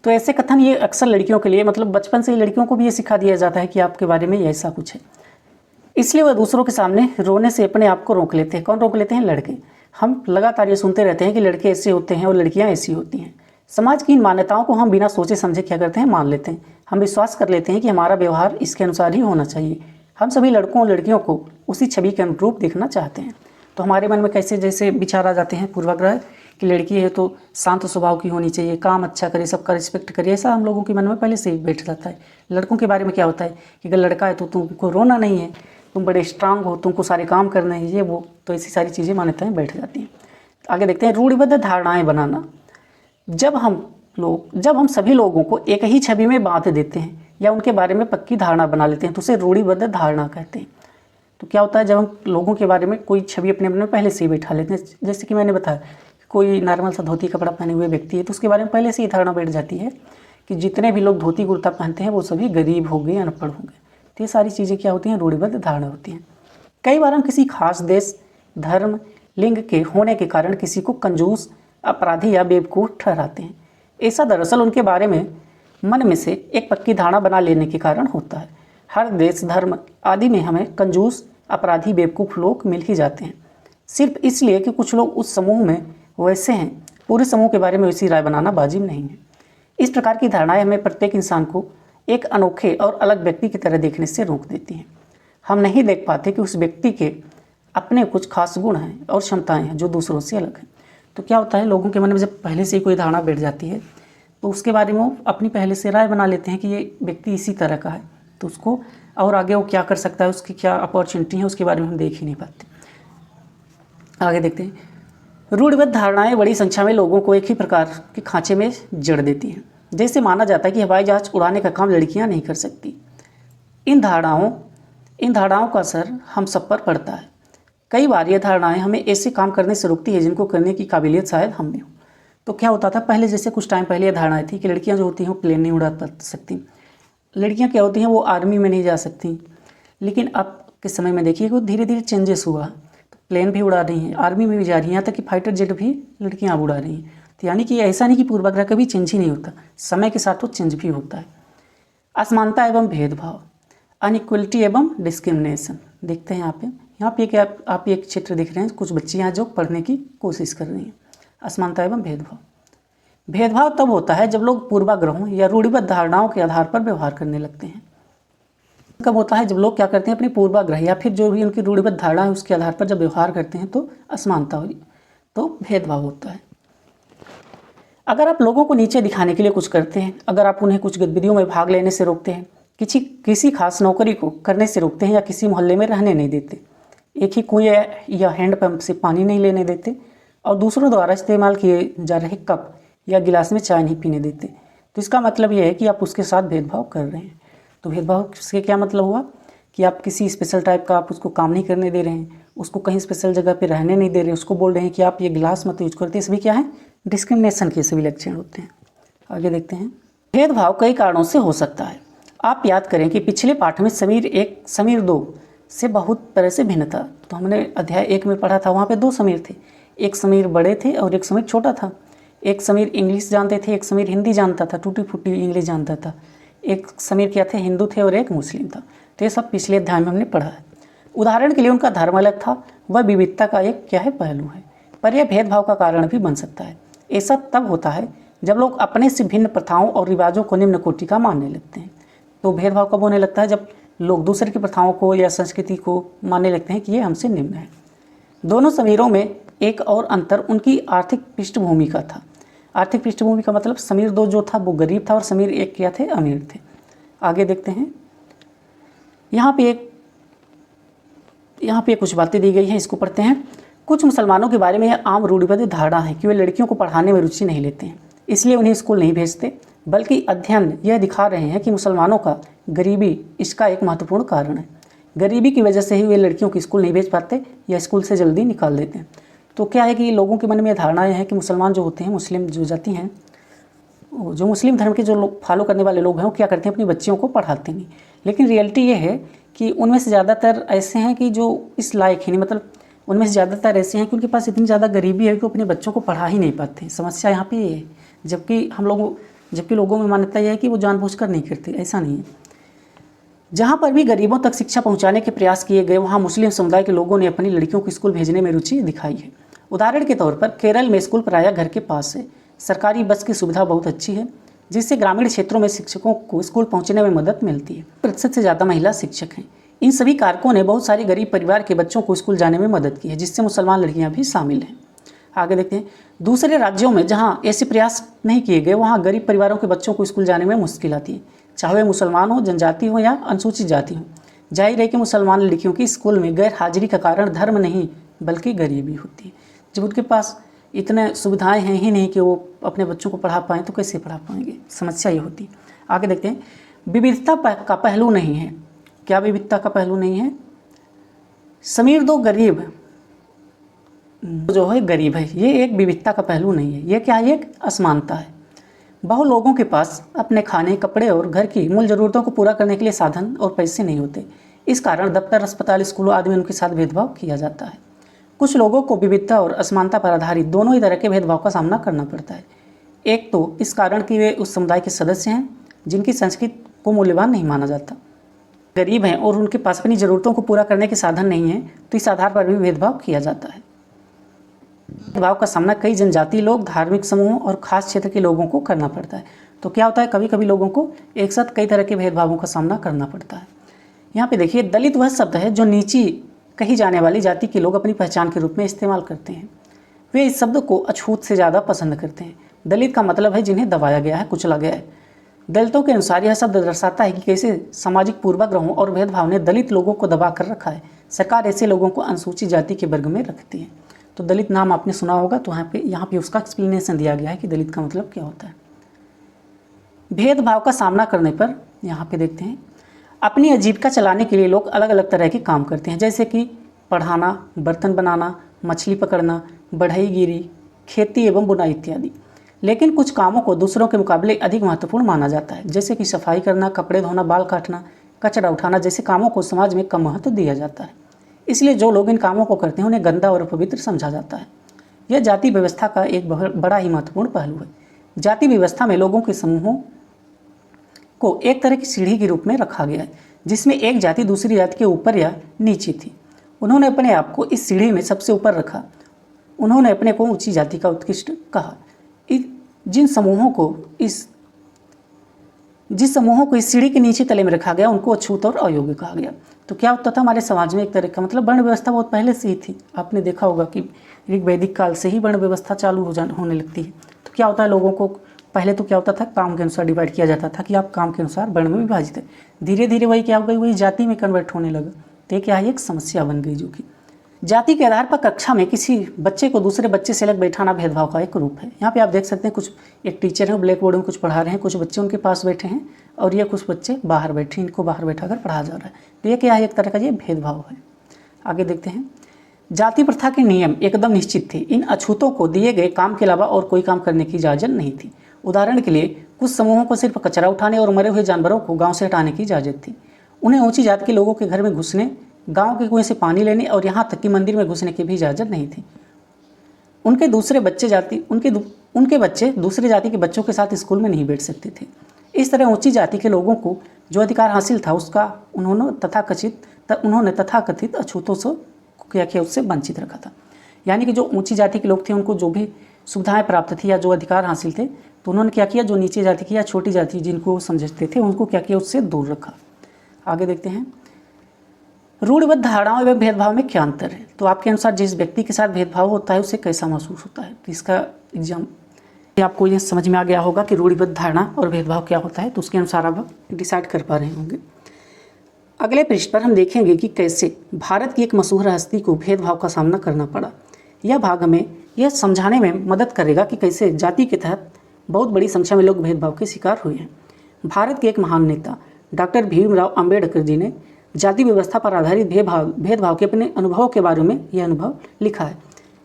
Speaker 1: तो ऐसे कथन ये अक्सर लड़कियों के लिए, मतलब बचपन से ही लड़कियों को भी ये सिखा दिया जाता है कि आपके बारे में ऐसा कुछ है, इसलिए वह दूसरों के सामने रोने से अपने आप को रोक लेते हैं। कौन रोक लेते हैं? लड़के। हम लगातार ये सुनते रहते हैं कि लड़के ऐसे होते हैं और लड़कियां ऐसी होती हैं। समाज की इन मान्यताओं को हम बिना सोचे समझे क्या करते हैं, मान लेते हैं। हम विश्वास कर लेते हैं कि हमारा व्यवहार इसके अनुसार ही होना चाहिए। हम सभी लड़कों और लड़कियों को उसी छवि के अनुरूप देखना चाहते हैं। तो हमारे मन में कैसे जैसे विचार आ जाते हैं पूर्वाग्रह कि लड़की है तो शांत स्वभाव की होनी चाहिए, काम अच्छा करे, सबका रिस्पेक्ट करे, ऐसा हम लोगों के मन में पहले से ही बैठ जाता है। लड़कों के बारे में क्या होता है कि अगर लड़का है तो तुमको रोना नहीं है, तुम बड़े स्ट्रांग हो, तुमको सारे काम करने हैं, ये वो। तो ऐसी सारी चीज़ें मान्यताएं बैठ जाती हैं। आगे देखते हैं, रूढ़िबद्ध धारणाएं बनाना। जब हम सभी लोगों को एक ही छवि में बांध देते हैं या उनके बारे में पक्की धारणा बना लेते हैं तो उसे रूढ़िबद्ध धारणा कहते हैं। तो क्या होता है, जब हम लोगों के बारे में कोई छवि अपने मन में पहले से ही बैठा लेते हैं, जैसे कि मैंने बताया कोई नॉर्मल सा धोती कपड़ा पहने हुए व्यक्ति है तो उसके बारे में पहले से ही धारणा बैठ जाती है कि जितने भी लोग धोती कुर्ता पहनते हैं वो सभी गरीब होंगे, अनपढ़ होंगे। तो ये सारी चीज़ें क्या होती हैं, रूढ़िबद्ध धारणा होती हैं। कई बार हम किसी खास देश, धर्म, लिंग के होने के कारण किसी को कंजूस, अपराधी या बेवकूफ़ ठहराते हैं। ऐसा दरअसल उनके बारे में मन में से एक पक्की धारणा बना लेने के कारण होता है। हर देश, धर्म आदि में हमें कंजूस, अपराधी, बेवकूफ़ लोग मिल ही जाते हैं, सिर्फ इसलिए कि कुछ लोग उस समूह में वैसे हैं। पूरे समूह के बारे में वैसी राय बनाना वाजिब नहीं है। इस प्रकार की धारणाएं हमें प्रत्येक इंसान को एक अनोखे और अलग व्यक्ति की तरह देखने से रोक देती हैं। हम नहीं देख पाते कि उस व्यक्ति के अपने कुछ खास गुण हैं और क्षमताएं हैं जो दूसरों से अलग हैं। तो क्या होता है, लोगों के मन में जब पहले से ही कोई धारणा बैठ जाती है तो उसके बारे में वो अपनी पहले से राय बना लेते हैं कि ये व्यक्ति इसी तरह का है, तो उसको और आगे वो क्या कर सकता है, उसकी क्या अपॉर्चुनिटी है, उसके बारे में हम देख ही नहीं पाते। आगे देखते हैं, रूढ़िबद्ध धारणाएं बड़ी संख्या में लोगों को एक ही प्रकार के खांचे में जड़ देती हैं। जैसे माना जाता है कि हवाई जहाज उड़ाने का काम लड़कियां नहीं कर सकती। इन धारणाओं का असर हम सब पर पड़ता है। कई बार ये धारणाएं हमें ऐसे काम करने से रोकती है जिनको करने की काबिलियत शायद हम में हो। तो क्या होता था, पहले जैसे कुछ टाइम पहले ये धारणाएं थी कि लड़कियां जो होती हैं वो प्लेन नहीं उड़ा सकती, लड़कियां क्या होती हैं वो आर्मी में नहीं जा सकती। लेकिन अब के समय में देखिए कि धीरे धीरे चेंजेस हुआ, तो प्लेन भी उड़ा रही हैं, आर्मी में भी जा रही हैं, यहाँ तक कि फाइटर जेट भी लड़कियाँ उड़ा रही हैं। तो यानी कि ऐसा नहीं कि पूर्वाग्रह कभी चेंज ही नहीं होता, समय के साथ वो चेंज भी होता है। असमानता एवं भेदभाव, अनइक्वलिटी एवं डिस्क्रिमिनेशन। देखते हैं यहाँ पे आप एक चित्र दिख रहे हैं, कुछ बच्चे यहाँ जो पढ़ने की कोशिश कर रही हैं। असमानता एवं भेदभाव। भेदभाव तब होता है जब लोग पूर्वाग्रहों या रूढ़िबद्ध धारणाओं के आधार पर व्यवहार करने लगते हैं। कब होता है, जब लोग क्या करते हैं, अपने पूर्वाग्रह या फिर जो भी उनकी रूढ़िबद्ध धारणा है उसके आधार पर जब व्यवहार करते हैं तो असमानता हुई, तो भेदभाव होता है। अगर आप लोगों को नीचे दिखाने के लिए कुछ करते हैं, अगर आप उन्हें कुछ गतिविधियों में भाग लेने से रोकते हैं, किसी खास नौकरी को करने से रोकते हैं या किसी मोहल्ले में रहने नहीं देते, एक ही कुएं या हैंडपंप से पानी नहीं लेने देते और दूसरों द्वारा इस्तेमाल किए जा रहे कप या गिलास में चाय नहीं पीने देते, तो इसका मतलब यह है कि आप उसके साथ भेदभाव कर रहे हैं। तो भेदभाव से क्या मतलब हुआ कि आप किसी स्पेशल टाइप का आप उसको काम नहीं करने दे रहे हैं, उसको कहीं स्पेशल जगह पे रहने नहीं दे रहे हैं, उसको बोल रहे हैं कि आप ये गिलास मत यूज करते। सभी क्या है, डिस्क्रिमिनेशन के सभी लक्षण होते हैं। आगे देखते हैं, भेदभाव कई कारणों से हो सकता है। आप याद करें कि पिछले पाठ में समीर 1 समीर 2 से बहुत तरह से भिन्न था। तो हमने अध्याय 1 में पढ़ा था, वहाँ पे 2 समीर थे। एक समीर बड़े थे और एक समीर छोटा था। एक समीर इंग्लिश जानते थे, एक समीर हिंदी जानता था, टूटी फूटी इंग्लिश जानता था। एक समीर क्या थे, हिंदू थे और एक मुस्लिम था। तो ये सब पिछले अध्याय में हमने पढ़ा है। उदाहरण के लिए उनका धर्म अलग था, वह विविधता का एक क्या है, पहलू है, पर यह भेदभाव का कारण भी बन सकता है। ऐसा तब होता है जब लोग अपने से भिन्न प्रथाओं और रिवाजों को निम्न कोटि का मानने लगते हैं। तो भेदभाव कब होने लगता है, जब लोग दूसरे की प्रथाओं को या संस्कृति को मानने लगते हैं कि ये हमसे निम्न है। दोनों समीरों में एक और अंतर उनकी आर्थिक पृष्ठभूमि का था। आर्थिक पृष्ठभूमि का मतलब समीर 2 जो था वो गरीब था और समीर 1 क्या थे, अमीर थे। आगे देखते हैं, यहाँ पे कुछ बातें दी गई हैं, इसको पढ़ते हैं। कुछ मुसलमानों के बारे में यह आम रूढ़िबद्ध धारणा है कि वे लड़कियों को पढ़ाने में रुचि नहीं लेते हैं, इसलिए उन्हें स्कूल नहीं भेजते, बल्कि अध्ययन यह दिखा रहे हैं कि मुसलमानों का गरीबी इसका एक महत्वपूर्ण कारण है। गरीबी की वजह से ही वे लड़कियों को स्कूल नहीं भेज पाते या स्कूल से जल्दी निकाल देते हैं। तो क्या है कि लोगों के मन में धारणाएं हैं कि मुसलमान जो होते हैं, मुस्लिम जो जाति हैं, जो मुस्लिम धर्म के जो लोग फॉलो करने वाले लोग हैं, वो क्या करते हैं, अपनी बच्चियों को पढ़ाते नहीं। लेकिन रियलिटी ये है कि उनमें से ज़्यादातर ऐसे हैं कि जो इस लायक ही नहीं, मतलब उनमें से ज़्यादातर ऐसे हैं कि उनके पास इतनी ज़्यादा गरीबी है कि वो अपने बच्चों को पढ़ा ही नहीं पाते। समस्या यहाँ पे ये है। जबकि लोगों में मान्यता यह है कि वो जानबूझकर नहीं करते, ऐसा नहीं है। जहाँ पर भी गरीबों तक शिक्षा पहुँचाने के प्रयास किए गए, वहाँ मुस्लिम समुदाय के लोगों ने अपनी लड़कियों को स्कूल भेजने में रुचि दिखाई है। उदाहरण के तौर पर केरल में स्कूल प्रायः घर के पास है। सरकारी बस की सुविधा बहुत अच्छी है, जिससे ग्रामीण क्षेत्रों में शिक्षकों को स्कूल पहुंचने में मदद मिलती है। 1% से ज़्यादा महिला शिक्षक हैं। इन सभी कारकों ने बहुत सारे गरीब परिवार के बच्चों को स्कूल जाने में मदद की है, जिससे मुसलमान लड़कियां भी शामिल हैं। आगे देखते हैं, दूसरे राज्यों में जहां ऐसे प्रयास नहीं किए गए, वहां गरीब परिवारों के बच्चों को स्कूल जाने में मुश्किल आती है, चाहे वे मुसलमान हो, जनजाति हो या अनुसूचित जाति हो। जाहिर है कि मुसलमान लड़कियों की स्कूल में गैर हाजिरी का कारण धर्म नहीं बल्कि गरीबी होती है। जब उनके पास इतने सुविधाएं हैं ही नहीं कि वो अपने बच्चों को पढ़ा पाएँ, तो कैसे पढ़ा पाएंगे, समस्या ये होती है। आगे देखते हैं, विविधता का पहलू नहीं है। क्या विविधता का पहलू नहीं है? समीर 2 गरीब जो है गरीब है, ये एक विविधता का पहलू नहीं है। ये क्या है? एक असमानता है। बहुत लोगों के पास अपने खाने, कपड़े और घर की मूल ज़रूरतों को पूरा करने के लिए साधन और पैसे नहीं होते। इस कारण दफ्तर, अस्पताल, स्कूलों आदि में उनके साथ भेदभाव किया जाता है। कुछ लोगों को विविधता और असमानता पर आधारित दोनों ही तरह के भेदभाव का सामना करना पड़ता है। एक तो इस कारण कि वे उस समुदाय के सदस्य हैं जिनकी संस्कृति को मूल्यवान नहीं माना जाता, गरीब हैं और उनके पास अपनी ज़रूरतों को पूरा करने के साधन नहीं हैं, तो इस आधार पर भी भेदभाव किया जाता है। भेदभाव का सामना कई जनजातीय लोग, धार्मिक समूहों और खास क्षेत्र के लोगों को करना पड़ता है। तो क्या होता है, कभी कभी लोगों को एक साथ कई तरह के भेदभावों का सामना करना पड़ता है। यहाँ पे देखिए, दलित वह शब्द है जो नीची कही जाने वाली जाति के लोग अपनी पहचान के रूप में इस्तेमाल करते हैं। वे इस शब्द को अछूत से ज़्यादा पसंद करते हैं। दलित का मतलब है जिन्हें दबाया गया है, कुचला गया है। दलितों के अनुसार यह शब्द दर्शाता है कि कैसे सामाजिक पूर्वाग्रहों और भेदभाव ने दलित लोगों को दबा कर रखा है। सरकार ऐसे लोगों को अनुसूचित जाति के वर्ग में रखती है। तो दलित नाम आपने सुना होगा, तो यहाँ पे उसका एक्सप्लेनेशन दिया गया है कि दलित का मतलब क्या होता है। भेदभाव का सामना करने पर यहाँ पे देखते हैं, अपनी आजीविका चलाने के लिए लोग अलग अलग तरह के काम करते हैं, जैसे कि पढ़ाना, बर्तन बनाना, मछली पकड़ना, बढ़ईगिरी, खेती एवं बुनाई इत्यादि। लेकिन कुछ कामों को दूसरों के मुकाबले अधिक महत्वपूर्ण माना जाता है, जैसे कि सफाई करना, कपड़े धोना, बाल काटना, कचरा उठाना जैसे कामों को समाज में कम महत्व दिया जाता है। इसलिए जो लोग इन कामों को करते हैं उन्हें गंदा और अपवित्र समझा जाता है। यह जाति व्यवस्था का एक बड़ा ही महत्वपूर्ण पहलू है। जाति व्यवस्था में लोगों के समूहों को एक तरह की सीढ़ी के रूप में रखा गया है, जिसमें एक जाति दूसरी जाति के ऊपर या नीचे थी। उन्होंने अपने आप को इस सीढ़ी में सबसे ऊपर रखा। उन्होंने अपने को ऊंची जाति का उत्कृष्ट कहा। जिस समूहों को इस सीढ़ी के नीचे तले में रखा गया, उनको अछूत और अयोग्य कहा गया। तो क्या होता था, हमारे समाज में एक तरह का मतलब वर्ण व्यवस्था बहुत पहले से ही थी। आपने देखा होगा कि वैदिक काल से ही वर्ण व्यवस्था चालू होने लगती है। तो क्या होता है, लोगों को पहले तो क्या होता था, काम के अनुसार डिवाइड किया जाता था कि आप काम के अनुसार वर्ण में विभाजित है। धीरे धीरे वही क्या हो गई, वही जाति में कन्वर्ट होने लगा। तो क्या है, एक समस्या बन गई, जो कि जाति के आधार पर कक्षा में किसी बच्चे को दूसरे बच्चे से अलग बैठाना भेदभाव का एक रूप है। यहाँ पे आप देख सकते हैं, एक टीचर है, ब्लैक बोर्ड में कुछ पढ़ा रहे हैं, कुछ बच्चे उनके पास बैठे हैं और ये कुछ बच्चे बाहर बैठे हैं, इनको बाहर बैठाकर पढ़ाया जा रहा है। तो ये क्या है, एक तरह का ये भेदभाव है। आगे देखते हैं, जाति प्रथा के नियम एकदम निश्चित थे। इन अछूतों को दिए गए काम के अलावा और कोई काम करने की इजाज़त नहीं थी। उदाहरण के लिए कुछ समूहों को सिर्फ कचरा उठाने और मरे हुए जानवरों को गांव से हटाने की इजाज़त थी। उन्हें ऊंची जाति के लोगों के घर में घुसने, गांव के कुएं से पानी लेने और यहाँ तक कि मंदिर में घुसने की भी इजाज़त नहीं थी। उनके बच्चे दूसरे जाति के बच्चों के साथ स्कूल में नहीं बैठ सकते थे। इस तरह ऊंची जाति के लोगों को जो अधिकार हासिल था उसका उन्होंने तथाकथित अछूतों से क्या किया, उससे वंचित रखा था। यानी कि जो ऊंची जाति के लोग थे उनको जो भी सुविधाएं प्राप्त थी या जो अधिकार हासिल थे, तो उन्होंने क्या किया, जो नीचे जाति की या छोटी जाति जिनको वो समझते थे उनको क्या किया, उससे दूर रखा। आगे देखते हैं, रूढ़िबद्ध धारणाओं एवं भेदभाव में क्या अंतर है। तो आपके अनुसार जिस व्यक्ति के साथ भेदभाव होता है उसे कैसा महसूस होता है। तो इसका एग्जाम आपको ये समझ में आ गया होगा कि रूढ़िबद्ध धारणा और भेदभाव क्या होता है, तो उसके अनुसार आप डिसाइड कर पा रहे होंगे। अगले पृष्ठ पर हम देखेंगे कि कैसे भारत की एक मशहूर हस्ती को भेदभाव का सामना करना पड़ा। यह भाग हमें यह समझाने में मदद करेगा कि कैसे जाति के तहत बहुत बड़ी संख्या में लोग भेदभाव के शिकार हुए हैं। भारत के एक महान नेता डॉक्टर भीमराव अंबेडकर जी ने जाति व्यवस्था पर आधारित भेदभाव के अपने अनुभवों के बारे में यह अनुभव लिखा है।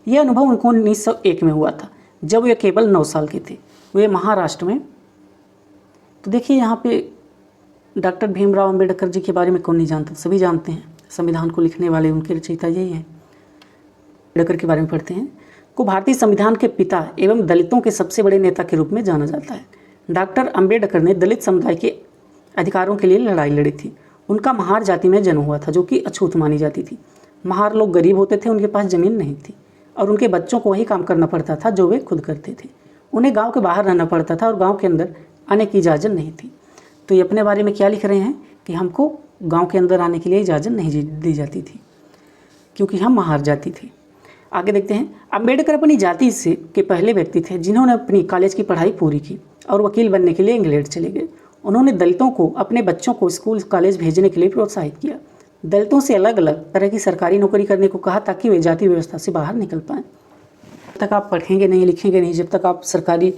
Speaker 1: यह अनुभव उनको 1901 में हुआ था, जब वे केवल 9 साल के थे। वे महाराष्ट्र में, तो देखिए यहाँ पे डॉक्टर भीमराव अंबेडकर जी के बारे में कौन नहीं जानता, सभी जानते हैं। संविधान को लिखने वाले उनके रचयिता यही हैं। अंबेडकर के बारे में पढ़ते हैं, को भारतीय संविधान के पिता एवं दलितों के सबसे बड़े नेता के रूप में जाना जाता है। डॉक्टर अंबेडकर ने दलित समुदाय के अधिकारों के लिए लड़ाई लड़ी थी। उनका महार जाति में जन्म हुआ था, जो कि अछूत मानी जाती थी। महार लोग गरीब होते थे, उनके पास ज़मीन नहीं थी और उनके बच्चों को वही काम करना पड़ता था जो वे खुद करते थे। उन्हें गांव के बाहर रहना पड़ता था और गांव के अंदर आने की इजाज़त नहीं थी। तो ये अपने बारे में क्या लिख रहे हैं कि हमको गांव के अंदर आने के लिए इजाज़त नहीं दी जाती थी क्योंकि हम महार जाति थे। आगे देखते हैं, अंबेडकर अपनी जाति से के पहले व्यक्ति थे जिन्होंने अपनी कॉलेज की पढ़ाई पूरी की और वकील बनने के लिए इंग्लैंड चले गए। उन्होंने दलितों को अपने बच्चों को स्कूल कॉलेज भेजने के लिए प्रोत्साहित किया। दलितों से अलग अलग तरह की सरकारी नौकरी करने को कहा ताकि वे जाति व्यवस्था से बाहर निकल पाएँ। जब तक आप पढ़ेंगे नहीं, लिखेंगे नहीं, जब तक आप सरकारी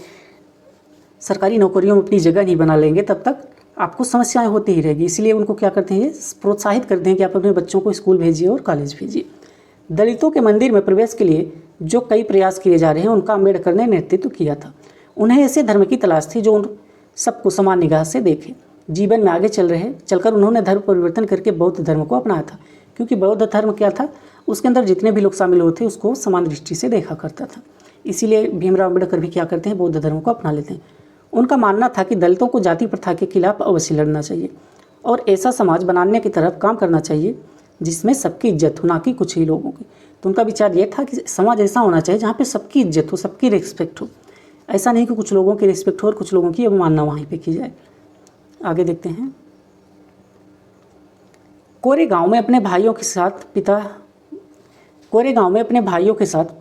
Speaker 1: नौकरियों में अपनी जगह नहीं बना लेंगे, तब तक आपको समस्याएं होती ही रहेगी। इसलिए उनको क्या करते हैं, प्रोत्साहित करते हैं कि आप अपने बच्चों को स्कूल भेजिए और कॉलेज भेजिए। दलितों के मंदिर में प्रवेश के लिए जो कई प्रयास किए जा रहे हैं, उनका अंबेडकर ने नेतृत्व किया था। उन्हें ऐसे धर्म की तलाश थी जो उन सबको समान निगाह से देखे। जीवन में आगे चलकर उन्होंने धर्म परिवर्तन करके बौद्ध धर्म को अपनाया था, क्योंकि बौद्ध धर्म क्या था, उसके अंदर जितने भी लोग शामिल हुए थे उसको समान दृष्टि से देखा करता था। इसीलिए भीमराव अम्बेडकर भी क्या करते हैं, बौद्ध धर्म को अपना लेते हैं। उनका मानना था कि दलितों को जाति प्रथा के खिलाफ अवश्य लड़ना चाहिए और ऐसा समाज बनाने की तरफ काम करना चाहिए जिसमें सबकी इज्जत हो, ना कि कुछ ही लोगों की। तो उनका विचार ये था कि समाज ऐसा होना चाहिए जहाँ पे सबकी इज्जत हो, सबकी रिस्पेक्ट हो। ऐसा नहीं कि कुछ लोगों की रिस्पेक्ट हो और कुछ लोगों की अवमानना वहीं पे की जाए। आगे देखते हैं, कोरे गांव में अपने भाइयों के साथ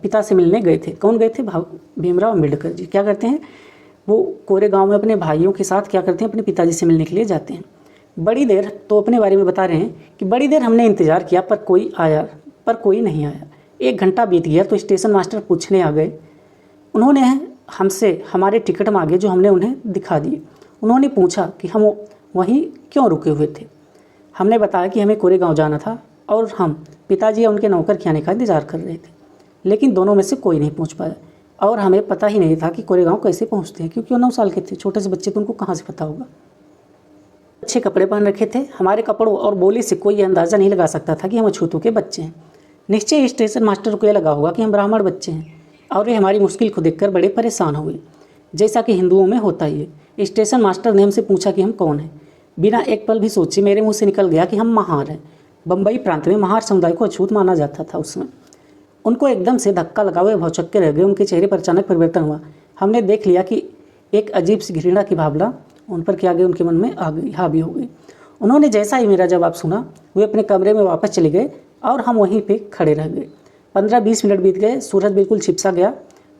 Speaker 1: पिता से मिलने गए थे। कौन गए थे? भीमराव अम्बेडकर जी। क्या करते हैं वो, कोरे गांव में अपने भाइयों के साथ क्या करते हैं, अपने पिताजी से मिलने के लिए जाते हैं। बड़ी देर, तो अपने बारे में बता रहे हैं कि बड़ी देर हमने इंतज़ार किया पर कोई नहीं आया। 1 घंटा बीत गया तो स्टेशन मास्टर पूछने आ गए। उन्होंने हमसे हमारे टिकट मांगे जो हमने उन्हें दिखा दिए। उन्होंने पूछा कि हम वहीं क्यों रुके हुए थे। हमने बताया कि हमें कोरे गाँव जाना था और हम पिताजी या उनके नौकर के आने का इंतज़ार कर रहे थे, लेकिन दोनों में से कोई नहीं पहुँच पाया और हमें पता ही नहीं था कि कोरे गाँव कैसे पहुँचते हैं, क्योंकि वो 9 साल के थे। छोटे से बच्चे तो उनको कहाँ से पता होगा। अच्छे कपड़े पहन रखे थे। हमारे कपड़ों और बोली से कोई अंदाज़ा नहीं लगा सकता था कि हम अछूतों के बच्चे हैं। निश्चय स्टेशन मास्टर को यह लगा होगा कि हम ब्राह्मण बच्चे हैं और वे हमारी मुश्किल को देखकर बड़े परेशान हुए, जैसा कि हिंदुओं में होता ही है। स्टेशन मास्टर ने हमसे पूछा कि हम कौन हैं। बिना एक पल भी सोचे मेरे मुँह से निकल गया कि हम महार हैं। बम्बई प्रांत में महार समुदाय को अछूत माना जाता था उसमें। उनको एकदम से धक्का लगा हुए भौचक्के रह गए। उनके चेहरे पर अचानक परिवर्तन हुआ। हमने देख लिया कि एक अजीब सी घृणा की भावना उन पर क्या गई, उनके मन में आ गई, हावी हो गई। उन्होंने जैसा ही मेरा जवाब सुना, वे अपने कमरे में वापस चले गए और हम वहीं पे खड़े रह गए। 15-20 मिनट बीत गए। सूरज बिल्कुल छिपसा गया।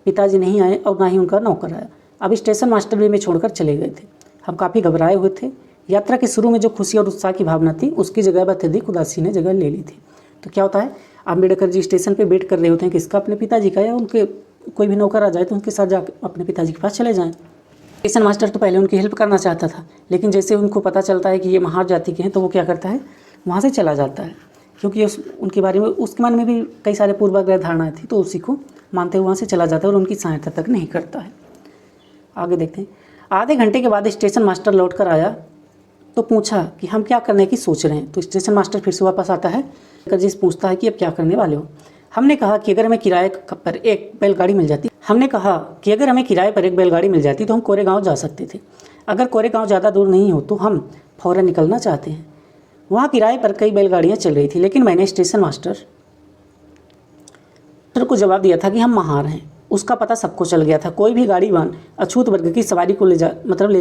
Speaker 1: पिताजी नहीं आए और ना ही उनका नौकर आया। अब स्टेशन मास्टर भी हमें छोड़कर चले गए थे। हम काफ़ी घबराए हुए थे। यात्रा के शुरू में जो खुशी और उत्साह की भावना थी, उसकी जगह अत्यधिक उदासी ने जगह ले ली थी। तो क्या होता है, अम्बेडकर जी स्टेशन पे वेट कर रहे होते हैं किसका, अपने पिताजी का, या उनके कोई भी नौकर आ जाए तो उनके साथ जाकर अपने पिताजी के पास चले जाएं। स्टेशन मास्टर तो पहले उनकी हेल्प करना चाहता था, लेकिन जैसे उनको पता चलता है कि ये महार जाति के हैं तो वो क्या करता है, वहाँ से चला जाता है, क्योंकि उनके बारे में उसके मन में भी कई सारे पूर्वाग्रह धारणाएँ थी, तो उसी को मानते हुए वहाँ से चला जाता है और उनकी सहायता तक नहीं करता है। आगे देखते हैं, आधे घंटे के बाद स्टेशन मास्टर लौट कर आया तो पूछा कि हम क्या करने की सोच रहे हैं। तो स्टेशन मास्टर फिर से वापस आता है, जिस पूछता है कि अब क्या करने वाले हो। हमने कहा कि अगर हमें किराए पर एक बैलगाड़ी मिल जाती तो हम कोरेगांव जा सकते थे। अगर कोरेगांव ज़्यादा दूर नहीं हो तो हम फ़ौरन निकलना चाहते हैं। वहाँ किराए पर कई बैलगाड़ियाँ चल रही थी, लेकिन मैंने स्टेशन मास्टर को जवाब दिया था कि हम महार हैं। उसका पता सबको चल गया था। कोई भी गाड़ीवान अछूत वर्ग की सवारी को ले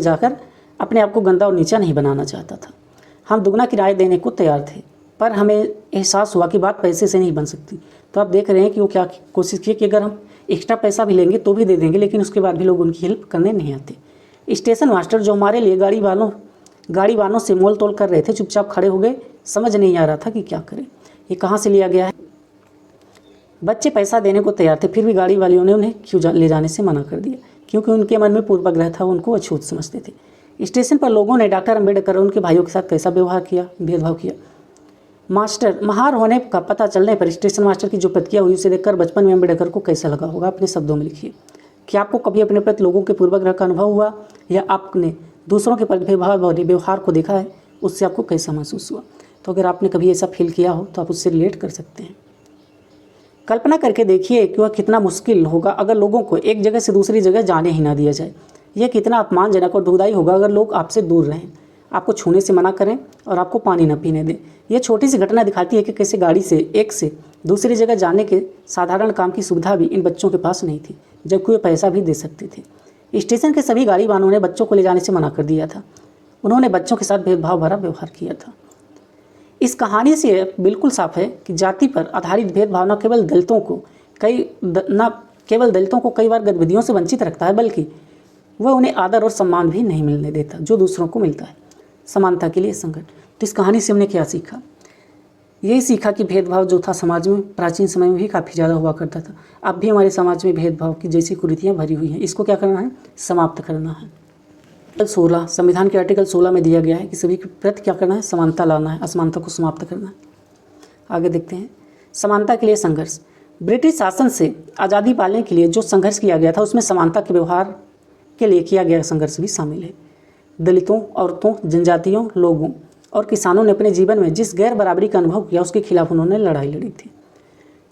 Speaker 1: जाकर अपने आप को गंदा और नीचा नहीं बनाना चाहता था। हम दुगना किराया देने को तैयार थे, पर हमें एहसास हुआ कि बात पैसे से नहीं बन सकती। तो आप देख रहे हैं कि वो क्या कोशिश की कि अगर हम एक्स्ट्रा पैसा भी लेंगे तो भी दे देंगे, लेकिन उसके बाद भी लोग उनकी हेल्प करने नहीं आते। स्टेशन मास्टर जो हमारे लिए गाड़ी वालों से मोल तोल कर रहे थे, चुपचाप खड़े हो गए। समझ नहीं आ रहा था कि क्या करें, ये कहाँ से लिया गया है। बच्चे पैसा देने को तैयार थे, फिर भी गाड़ी वालियों ने उन्हें क्यों ले जाने से मना कर दिया, क्योंकि उनके मन में पूर्वाग्रह था, उनको अछूत समझते थे। स्टेशन पर लोगों ने डॉक्टर अम्बेडकर और उनके भाइयों के साथ कैसा भेदभाव किया। महार होने का पता चलने पर स्टेशन मास्टर की जो प्रतिक्रिया हुई उसे देखकर बचपन में अम्बेडकर को कैसा लगा होगा, अपने शब्दों में लिखिए। क्या आपको कभी अपने प्रति लोगों के पूर्वाग्रह का अनुभव हुआ, या आपने दूसरों के प्रति व्यवहार को देखा है, उससे आपको कैसा महसूस हुआ। तो अगर आपने कभी ऐसा फील किया हो तो आप उससे रिलेट कर सकते हैं। कल्पना करके देखिए कि वह कितना मुश्किल होगा अगर लोगों को एक जगह से दूसरी जगह जाने ही ना दिया जाए। यह कितना अपमानजनक और दुखदायी होगा अगर लोग आपसे दूर रहें, आपको छूने से मना करें और आपको पानी न पीने दें। यह छोटी सी घटना दिखाती है कि कैसे गाड़ी से एक से दूसरी जगह जाने के साधारण काम की सुविधा भी इन बच्चों के पास नहीं थी, जबकि वे पैसा भी दे सकते थे। स्टेशन के सभी गाड़ी वालों ने बच्चों को ले जाने से मना कर दिया था। उन्होंने बच्चों के साथ भेदभाव भरा व्यवहार किया था। इस कहानी से बिल्कुल साफ है कि जाति पर आधारित भेदभाव न केवल दलितों को कई बार गतिविधियों से वंचित रखता है, बल्कि वह उन्हें आदर और सम्मान भी नहीं मिलने देता जो दूसरों को मिलता है। समानता के लिए संघर्ष। तो इस कहानी से हमने क्या सीखा? यही सीखा कि भेदभाव जो था समाज में प्राचीन समय में भी काफ़ी ज़्यादा हुआ करता था। अब भी हमारे समाज में भेदभाव की जैसी कुरीतियाँ भरी हुई हैं, इसको क्या करना है? समाप्त करना है। आर्टिकल 16 संविधान के आर्टिकल 16 में दिया गया है कि सभी के प्रति क्या करना है? समानता लाना है, असमानता को समाप्त करना है। आगे देखते हैं, समानता के लिए संघर्ष। ब्रिटिश शासन से आज़ादी पाने के लिए जो संघर्ष किया गया था उसमें समानता के व्यवहार के लिए किया गया संघर्ष भी शामिल है। दलितों, औरतों, जनजातियों, लोगों और किसानों ने अपने जीवन में जिस गैर बराबरी का अनुभव किया उसके खिलाफ उन्होंने लड़ाई लड़ी थी।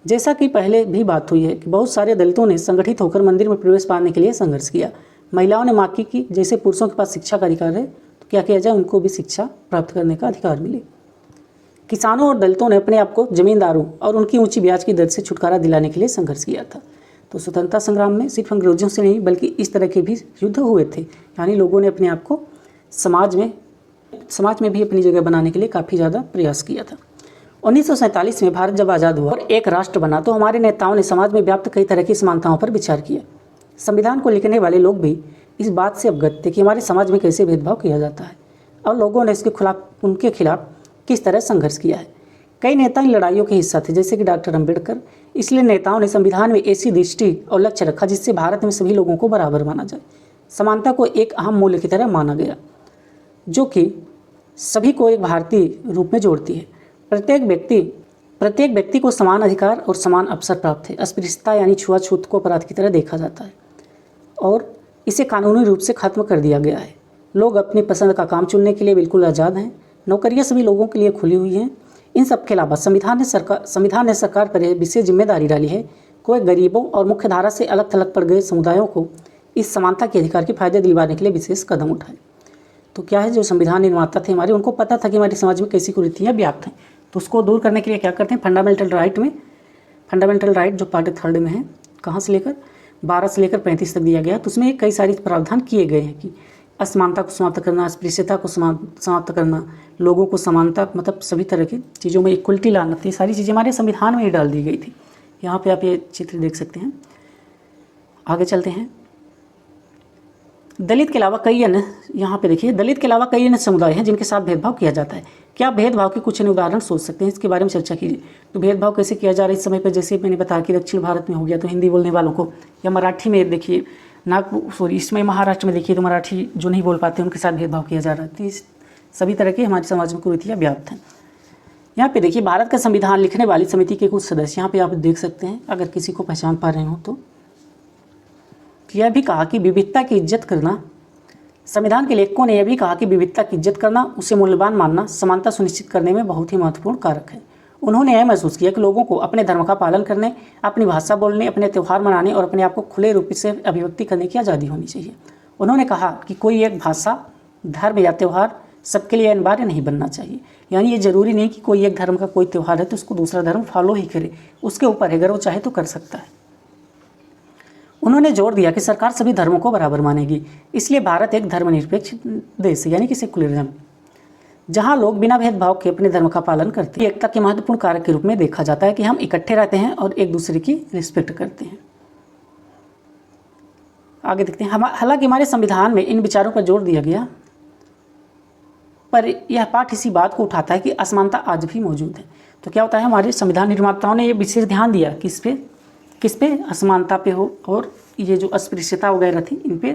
Speaker 1: जैसा कि पहले भी बात हुई है कि बहुत सारे दलितों ने संगठित होकर मंदिर में प्रवेश पाने के लिए संघर्ष किया। महिलाओं ने मांग की कि जैसे पुरुषों के पास शिक्षा का अधिकार है तो क्या किया जाए, उनको भी शिक्षा प्राप्त करने का अधिकार मिले। किसानों और दलितों ने अपने आप को जमींदारों और उनकी ऊंची ब्याज की दर से छुटकारा दिलाने के लिए संघर्ष किया था। तो स्वतंत्रता संग्राम में सिर्फ अंग्रेजों से नहीं बल्कि इस तरह के भी युद्ध हुए थे, यानी लोगों ने अपने आप को समाज में भी अपनी जगह बनाने के लिए काफ़ी ज़्यादा प्रयास किया था। 1947 में भारत जब आज़ाद हुआ और एक राष्ट्र बना तो हमारे नेताओं ने समाज में व्याप्त कई तरह की समानताओं पर विचार किया। संविधान को लिखने वाले लोग भी इस बात से अवगत थे कि हमारे समाज में कैसे भेदभाव किया जाता है और लोगों ने उनके खिलाफ किस तरह संघर्ष किया है। कई नेता इन लड़ाइयों के हिस्सा थे, जैसे कि डॉक्टर अम्बेडकर। इसलिए नेताओं ने संविधान में ऐसी दृष्टि और लक्ष्य रखा जिससे भारत में सभी लोगों को बराबर माना जाए। समानता को एक अहम मूल्य की तरह माना गया जो कि सभी को एक भारतीय रूप में जोड़ती है। प्रत्येक व्यक्ति को समान अधिकार और समान अवसर प्राप्त है। अस्पृश्यता यानी छुआछूत को अपराध की तरह देखा जाता है और इसे कानूनी रूप से खत्म कर दिया गया है। लोग अपनी पसंद का काम चुनने के लिए बिल्कुल आज़ाद हैं। नौकरियां सभी लोगों के लिए खुली हुई हैं। इन सब के अलावा संविधान ने सरकार पर यह विशेष जिम्मेदारी डाली है कि गरीबों और मुख्य धारा से अलग थलग पड़ गए समुदायों को इस समानता के अधिकार के फायदे दिलवाने के लिए विशेष कदम उठाए। तो क्या है, जो संविधान निर्माता थे हमारे, उनको पता था कि हमारे समाज में कैसी कुरीतियाँ व्याप्त हैं, तो उसको दूर करने के लिए क्या करते हैं, फंडामेंटल राइट जो पार्ट 3 में है, कहाँ से लेकर 12 से लेकर 35 तक दिया गया। तो उसमें कई सारी प्रावधान किए गए हैं कि असमानता को समाप्त करना, अस्पृश्यता को समाप्त करना, लोगों को समानता मतलब सभी तरह की चीज़ों में इक्वलिटी लाना, ये सारी चीज़ें हमारे संविधान में ही डाल दी गई थी। यहाँ पे आप ये चित्र देख सकते हैं। आगे चलते हैं। दलित के अलावा कई अन्य, यहाँ पे देखिए, दलित के अलावा कई अन्य समुदाय हैं जिनके साथ भेदभाव किया जाता है। क्या भेदभाव के कुछ अन्य उदाहरण सोच सकते हैं, इसके बारे में चर्चा कीजिए। तो भेदभाव कैसे किया जा रहा है इस समय पर, जैसे मैंने बताया कि दक्षिण भारत में हो गया तो हिंदी बोलने वालों को, या मराठी में देखिए इसमें महाराष्ट्र में देखिए तो मराठी जो नहीं बोल पाते उनके साथ भेदभाव किया जा रहा है। तो सभी तरह के हमारे समाज में कुरीतियाँ व्याप्त हैं। यहाँ पे देखिए, भारत का संविधान लिखने वाली समिति के कुछ सदस्य, यहाँ पे आप देख सकते हैं अगर किसी को पहचान पा रहे हो तो। यह भी कहा कि विविधता की इज्जत करना संविधान के लेखकों ने यह भी कहा कि विविधता की इज्जत करना, उसे मूल्यवान मानना समानता सुनिश्चित करने में बहुत ही महत्वपूर्ण कारक है। उन्होंने यह महसूस किया कि लोगों को अपने धर्म का पालन करने, अपनी भाषा बोलने, अपने त्यौहार मनाने और अपने आप को खुले रूप से अभिव्यक्ति करने की आज़ादी होनी चाहिए। उन्होंने कहा कि कोई एक भाषा, धर्म या त्यौहार सबके लिए अनिवार्य नहीं बनना चाहिए। यानी ये ज़रूरी नहीं कि कोई एक धर्म का कोई त्यौहार है तो उसको दूसरा धर्म फॉलो ही करे, उसके ऊपर है, अगर वो चाहे तो कर सकता है। उन्होंने जोर दिया कि सरकार सभी धर्मों को बराबर मानेगी, इसलिए भारत एक धर्मनिरपेक्ष देश है, यानी कि सेकुलरिज्म, जहाँ लोग बिना भेदभाव के अपने धर्म का पालन करते हैं। एकता के महत्वपूर्ण कारक के रूप में देखा जाता है कि हम इकट्ठे रहते हैं और एक दूसरे की रिस्पेक्ट करते हैं। आगे देखते हैं। हालांकि हमारे संविधान में इन विचारों पर जोर दिया गया, पर यह पाठ इसी बात को उठाता है कि असमानता आज भी मौजूद है। तो क्या होता है, हमारे संविधान निर्माताओं ने ये विशेष ध्यान दिया किस पे असमानता पे हो, और ये जो अस्पृश्यता वगैरह थी इन पे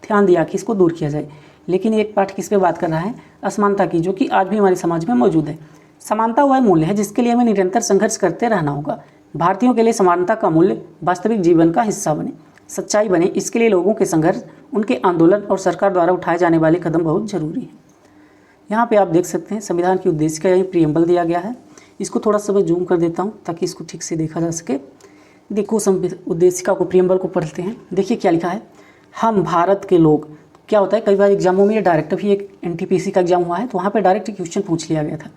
Speaker 1: ध्यान दिया कि इसको दूर किया जाए। लेकिन एक पाठ किस पे बात कर रहा है, असमानता की, जो कि आज भी हमारे समाज में मौजूद है। समानता वह मूल्य है जिसके लिए हमें निरंतर संघर्ष करते रहना होगा। भारतीयों के लिए समानता का मूल्य वास्तविक जीवन का हिस्सा बने, सच्चाई बने, इसके लिए लोगों के संघर्ष, उनके आंदोलन और सरकार द्वारा उठाए जाने वाले कदम बहुत जरूरी है। यहाँ पे आप देख सकते हैं संविधान की उद्देश्य का यही प्रियम्बल दिया गया है। इसको थोड़ा सा मैं जूम कर देता हूँ ताकि इसको ठीक से देखा जा सके। देखो उद्देशिका को, प्रियम्बल को पढ़ते हैं। देखिए क्या लिखा है, हम भारत के लोग। क्या होता है, कई बार एग्जामों में डायरेक्ट भी एक NTPC का एग्जाम हुआ है तो वहाँ पे डायरेक्ट क्वेश्चन पूछ लिया गया था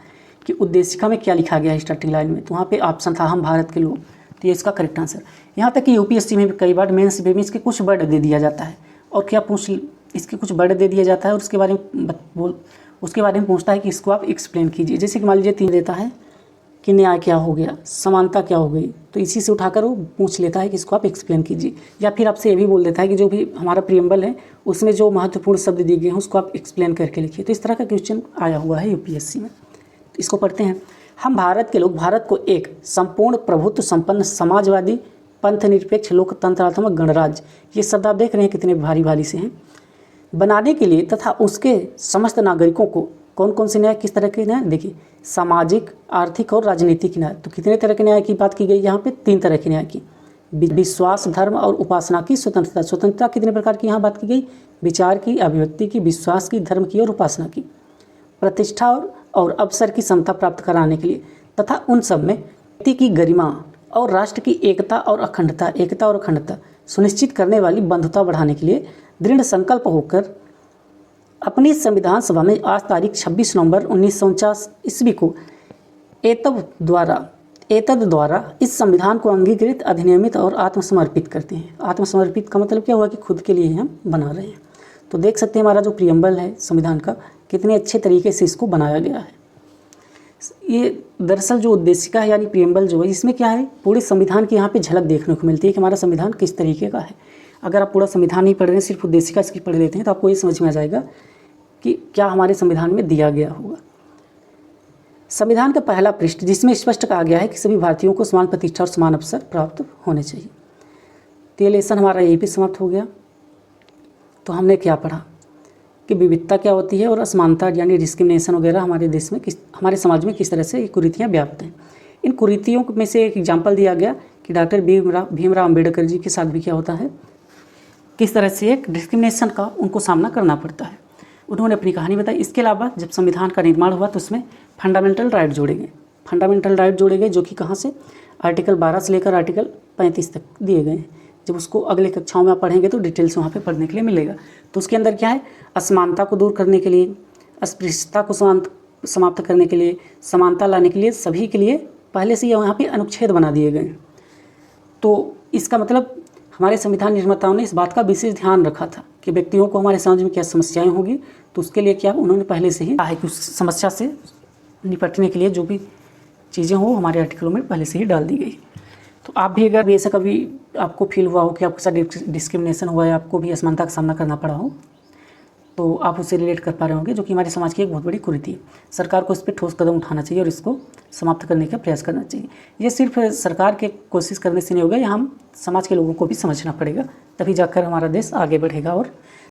Speaker 1: कि उद्देशिका में क्या लिखा गया है स्टार्टिंग लाइन में, तो वहाँ पे ऑप्शन था हम भारत के लोग, तो ये इसका करेक्ट आंसर। यहाँ तक कि UPSC में भी कई बार मेंस में इसके कुछ वर्ड दे दिया जाता है, और क्या इसके कुछ वर्ड दे दिया जाता है और उसके बारे में पूछता है कि इसको आप एक्सप्लेन कीजिए। जैसे कि मान लीजिए 3 देता है कि न्याय क्या हो गया, समानता क्या हो गई, तो इसी से उठाकर वो पूछ लेता है कि इसको आप एक्सप्लेन कीजिए। या फिर आपसे ये भी बोल देता है कि जो भी हमारा प्रियम्बल है उसमें जो महत्वपूर्ण शब्द दिए गए हैं उसको आप एक्सप्लेन करके लिखिए। तो इस तरह का क्वेश्चन आया हुआ है UPSC में। तो इसको पढ़ते हैं। हम भारत के लोग भारत को एक संपूर्ण प्रभुत्व संपन्न समाजवादी पंथ निरपेक्ष लोकतंत्रात्मक गणराज्य, ये शब्द आप देख रहे हैं कितने भारी भारी से हैं, बनाने के लिए तथा उसके समस्त नागरिकों को कौन कौन से न्याय, किस तरह के न्याय, देखिए सामाजिक, आर्थिक और राजनीतिक न्याय। तो कितने तरह के न्याय की बात की गई यहाँ पे, 3 तरह के न्याय की। विश्वास, धर्म और उपासना की स्वतंत्रता। स्वतंत्रता कितने प्रकार की यहाँ बात की गई, विचार की, अभिव्यक्ति की, विश्वास की, धर्म की और उपासना की। प्रतिष्ठा और अवसर की समता प्राप्त कराने के लिए तथा उन सब में व्यक्ति की गरिमा और राष्ट्र की एकता और अखंडता सुनिश्चित करने वाली बंधुता बढ़ाने के लिए दृढ़ संकल्प होकर अपनी संविधान सभा में आज तारीख 26 नवंबर 1949 ईस्वी को एतद द्वारा इस संविधान को अंगीकृत, अधिनियमित और आत्मसमर्पित करते हैं। आत्मसमर्पित का मतलब क्या हुआ कि खुद के लिए हम बना रहे हैं। तो देख सकते हैं हमारा जो प्रियम्बल है संविधान का, कितने अच्छे तरीके से इसको बनाया गया है। ये दरअसल जो उद्देशिका है यानी प्रियम्बल जो है, इसमें क्या है, पूरे संविधान की यहाँ पे झलक देखने को मिलती है कि हमारा संविधान किस तरीके का है। अगर आप पूरा संविधान नहीं पढ़ रहे हैं, सिर्फ उद्देशिका इसकी पढ़ लेते हैं, तो आपको ये समझ में आ जाएगा कि क्या हमारे संविधान में दिया गया होगा। संविधान का पहला पृष्ठ, जिसमें स्पष्ट कहा गया है कि सभी भारतीयों को समान प्रतिष्ठा और समान अवसर प्राप्त होने चाहिए। तो ये लेसन हमारा यहीं पे समाप्त हो गया। तो हमने क्या पढ़ा कि विविधता क्या होती है और असमानता यानी डिस्क्रिमिनेशन वगैरह हमारे देश में हमारे समाज में किस तरह से ये कुरीतियाँ व्याप्त हैं। इन कुरीतियों में से एक एग्जाम्पल दिया गया कि डॉक्टर भीमराव अम्बेडकर जी के साथ भी क्या होता है, किस तरह से एक डिस्क्रिमिनेशन का उनको सामना करना पड़ता है। उन्होंने अपनी कहानी बताई। इसके अलावा जब संविधान का निर्माण हुआ तो उसमें फंडामेंटल राइट जोड़े गए, जो कि कहाँ से, आर्टिकल 12 से लेकर आर्टिकल 35 तक दिए गए हैं। जब उसको अगले कक्षाओं में आप पढ़ेंगे तो डिटेल्स वहाँ पे पढ़ने के लिए मिलेगा। तो उसके अंदर क्या है, असमानता को दूर करने के लिए, अस्पृश्यता को समाप्त करने के लिए, समानता लाने के लिए, सभी के लिए पहले से यहाँ पे अनुच्छेद बना दिए गए हैं। तो इसका मतलब हमारे संविधान निर्माताओं ने इस बात का विशेष ध्यान रखा था कि व्यक्तियों को हमारे समाज में क्या समस्याएं होगी, तो उसके लिए क्या उन्होंने पहले से ही कहा है कि उस समस्या से निपटने के लिए जो भी चीज़ें हो हमारे आर्टिकलों में पहले से ही डाल दी गई। तो आप भी अगर ऐसा कभी आपको फील हुआ हो कि आपके साथ डिस्क्रिमिनेशन हुआ है, आपको भी असमानता का सामना करना पड़ा हो, तो आप उससे रिलेट कर पा रहे होंगे, जो कि हमारे समाज की एक बहुत बड़ी कुरीति है। सरकार को इस पर ठोस कदम उठाना चाहिए और इसको समाप्त करने का प्रयास करना चाहिए। ये सिर्फ सरकार के कोशिश करने से नहीं होगा, ये हम समाज के लोगों को भी समझना पड़ेगा, तभी जाकर हमारा देश आगे बढ़ेगा और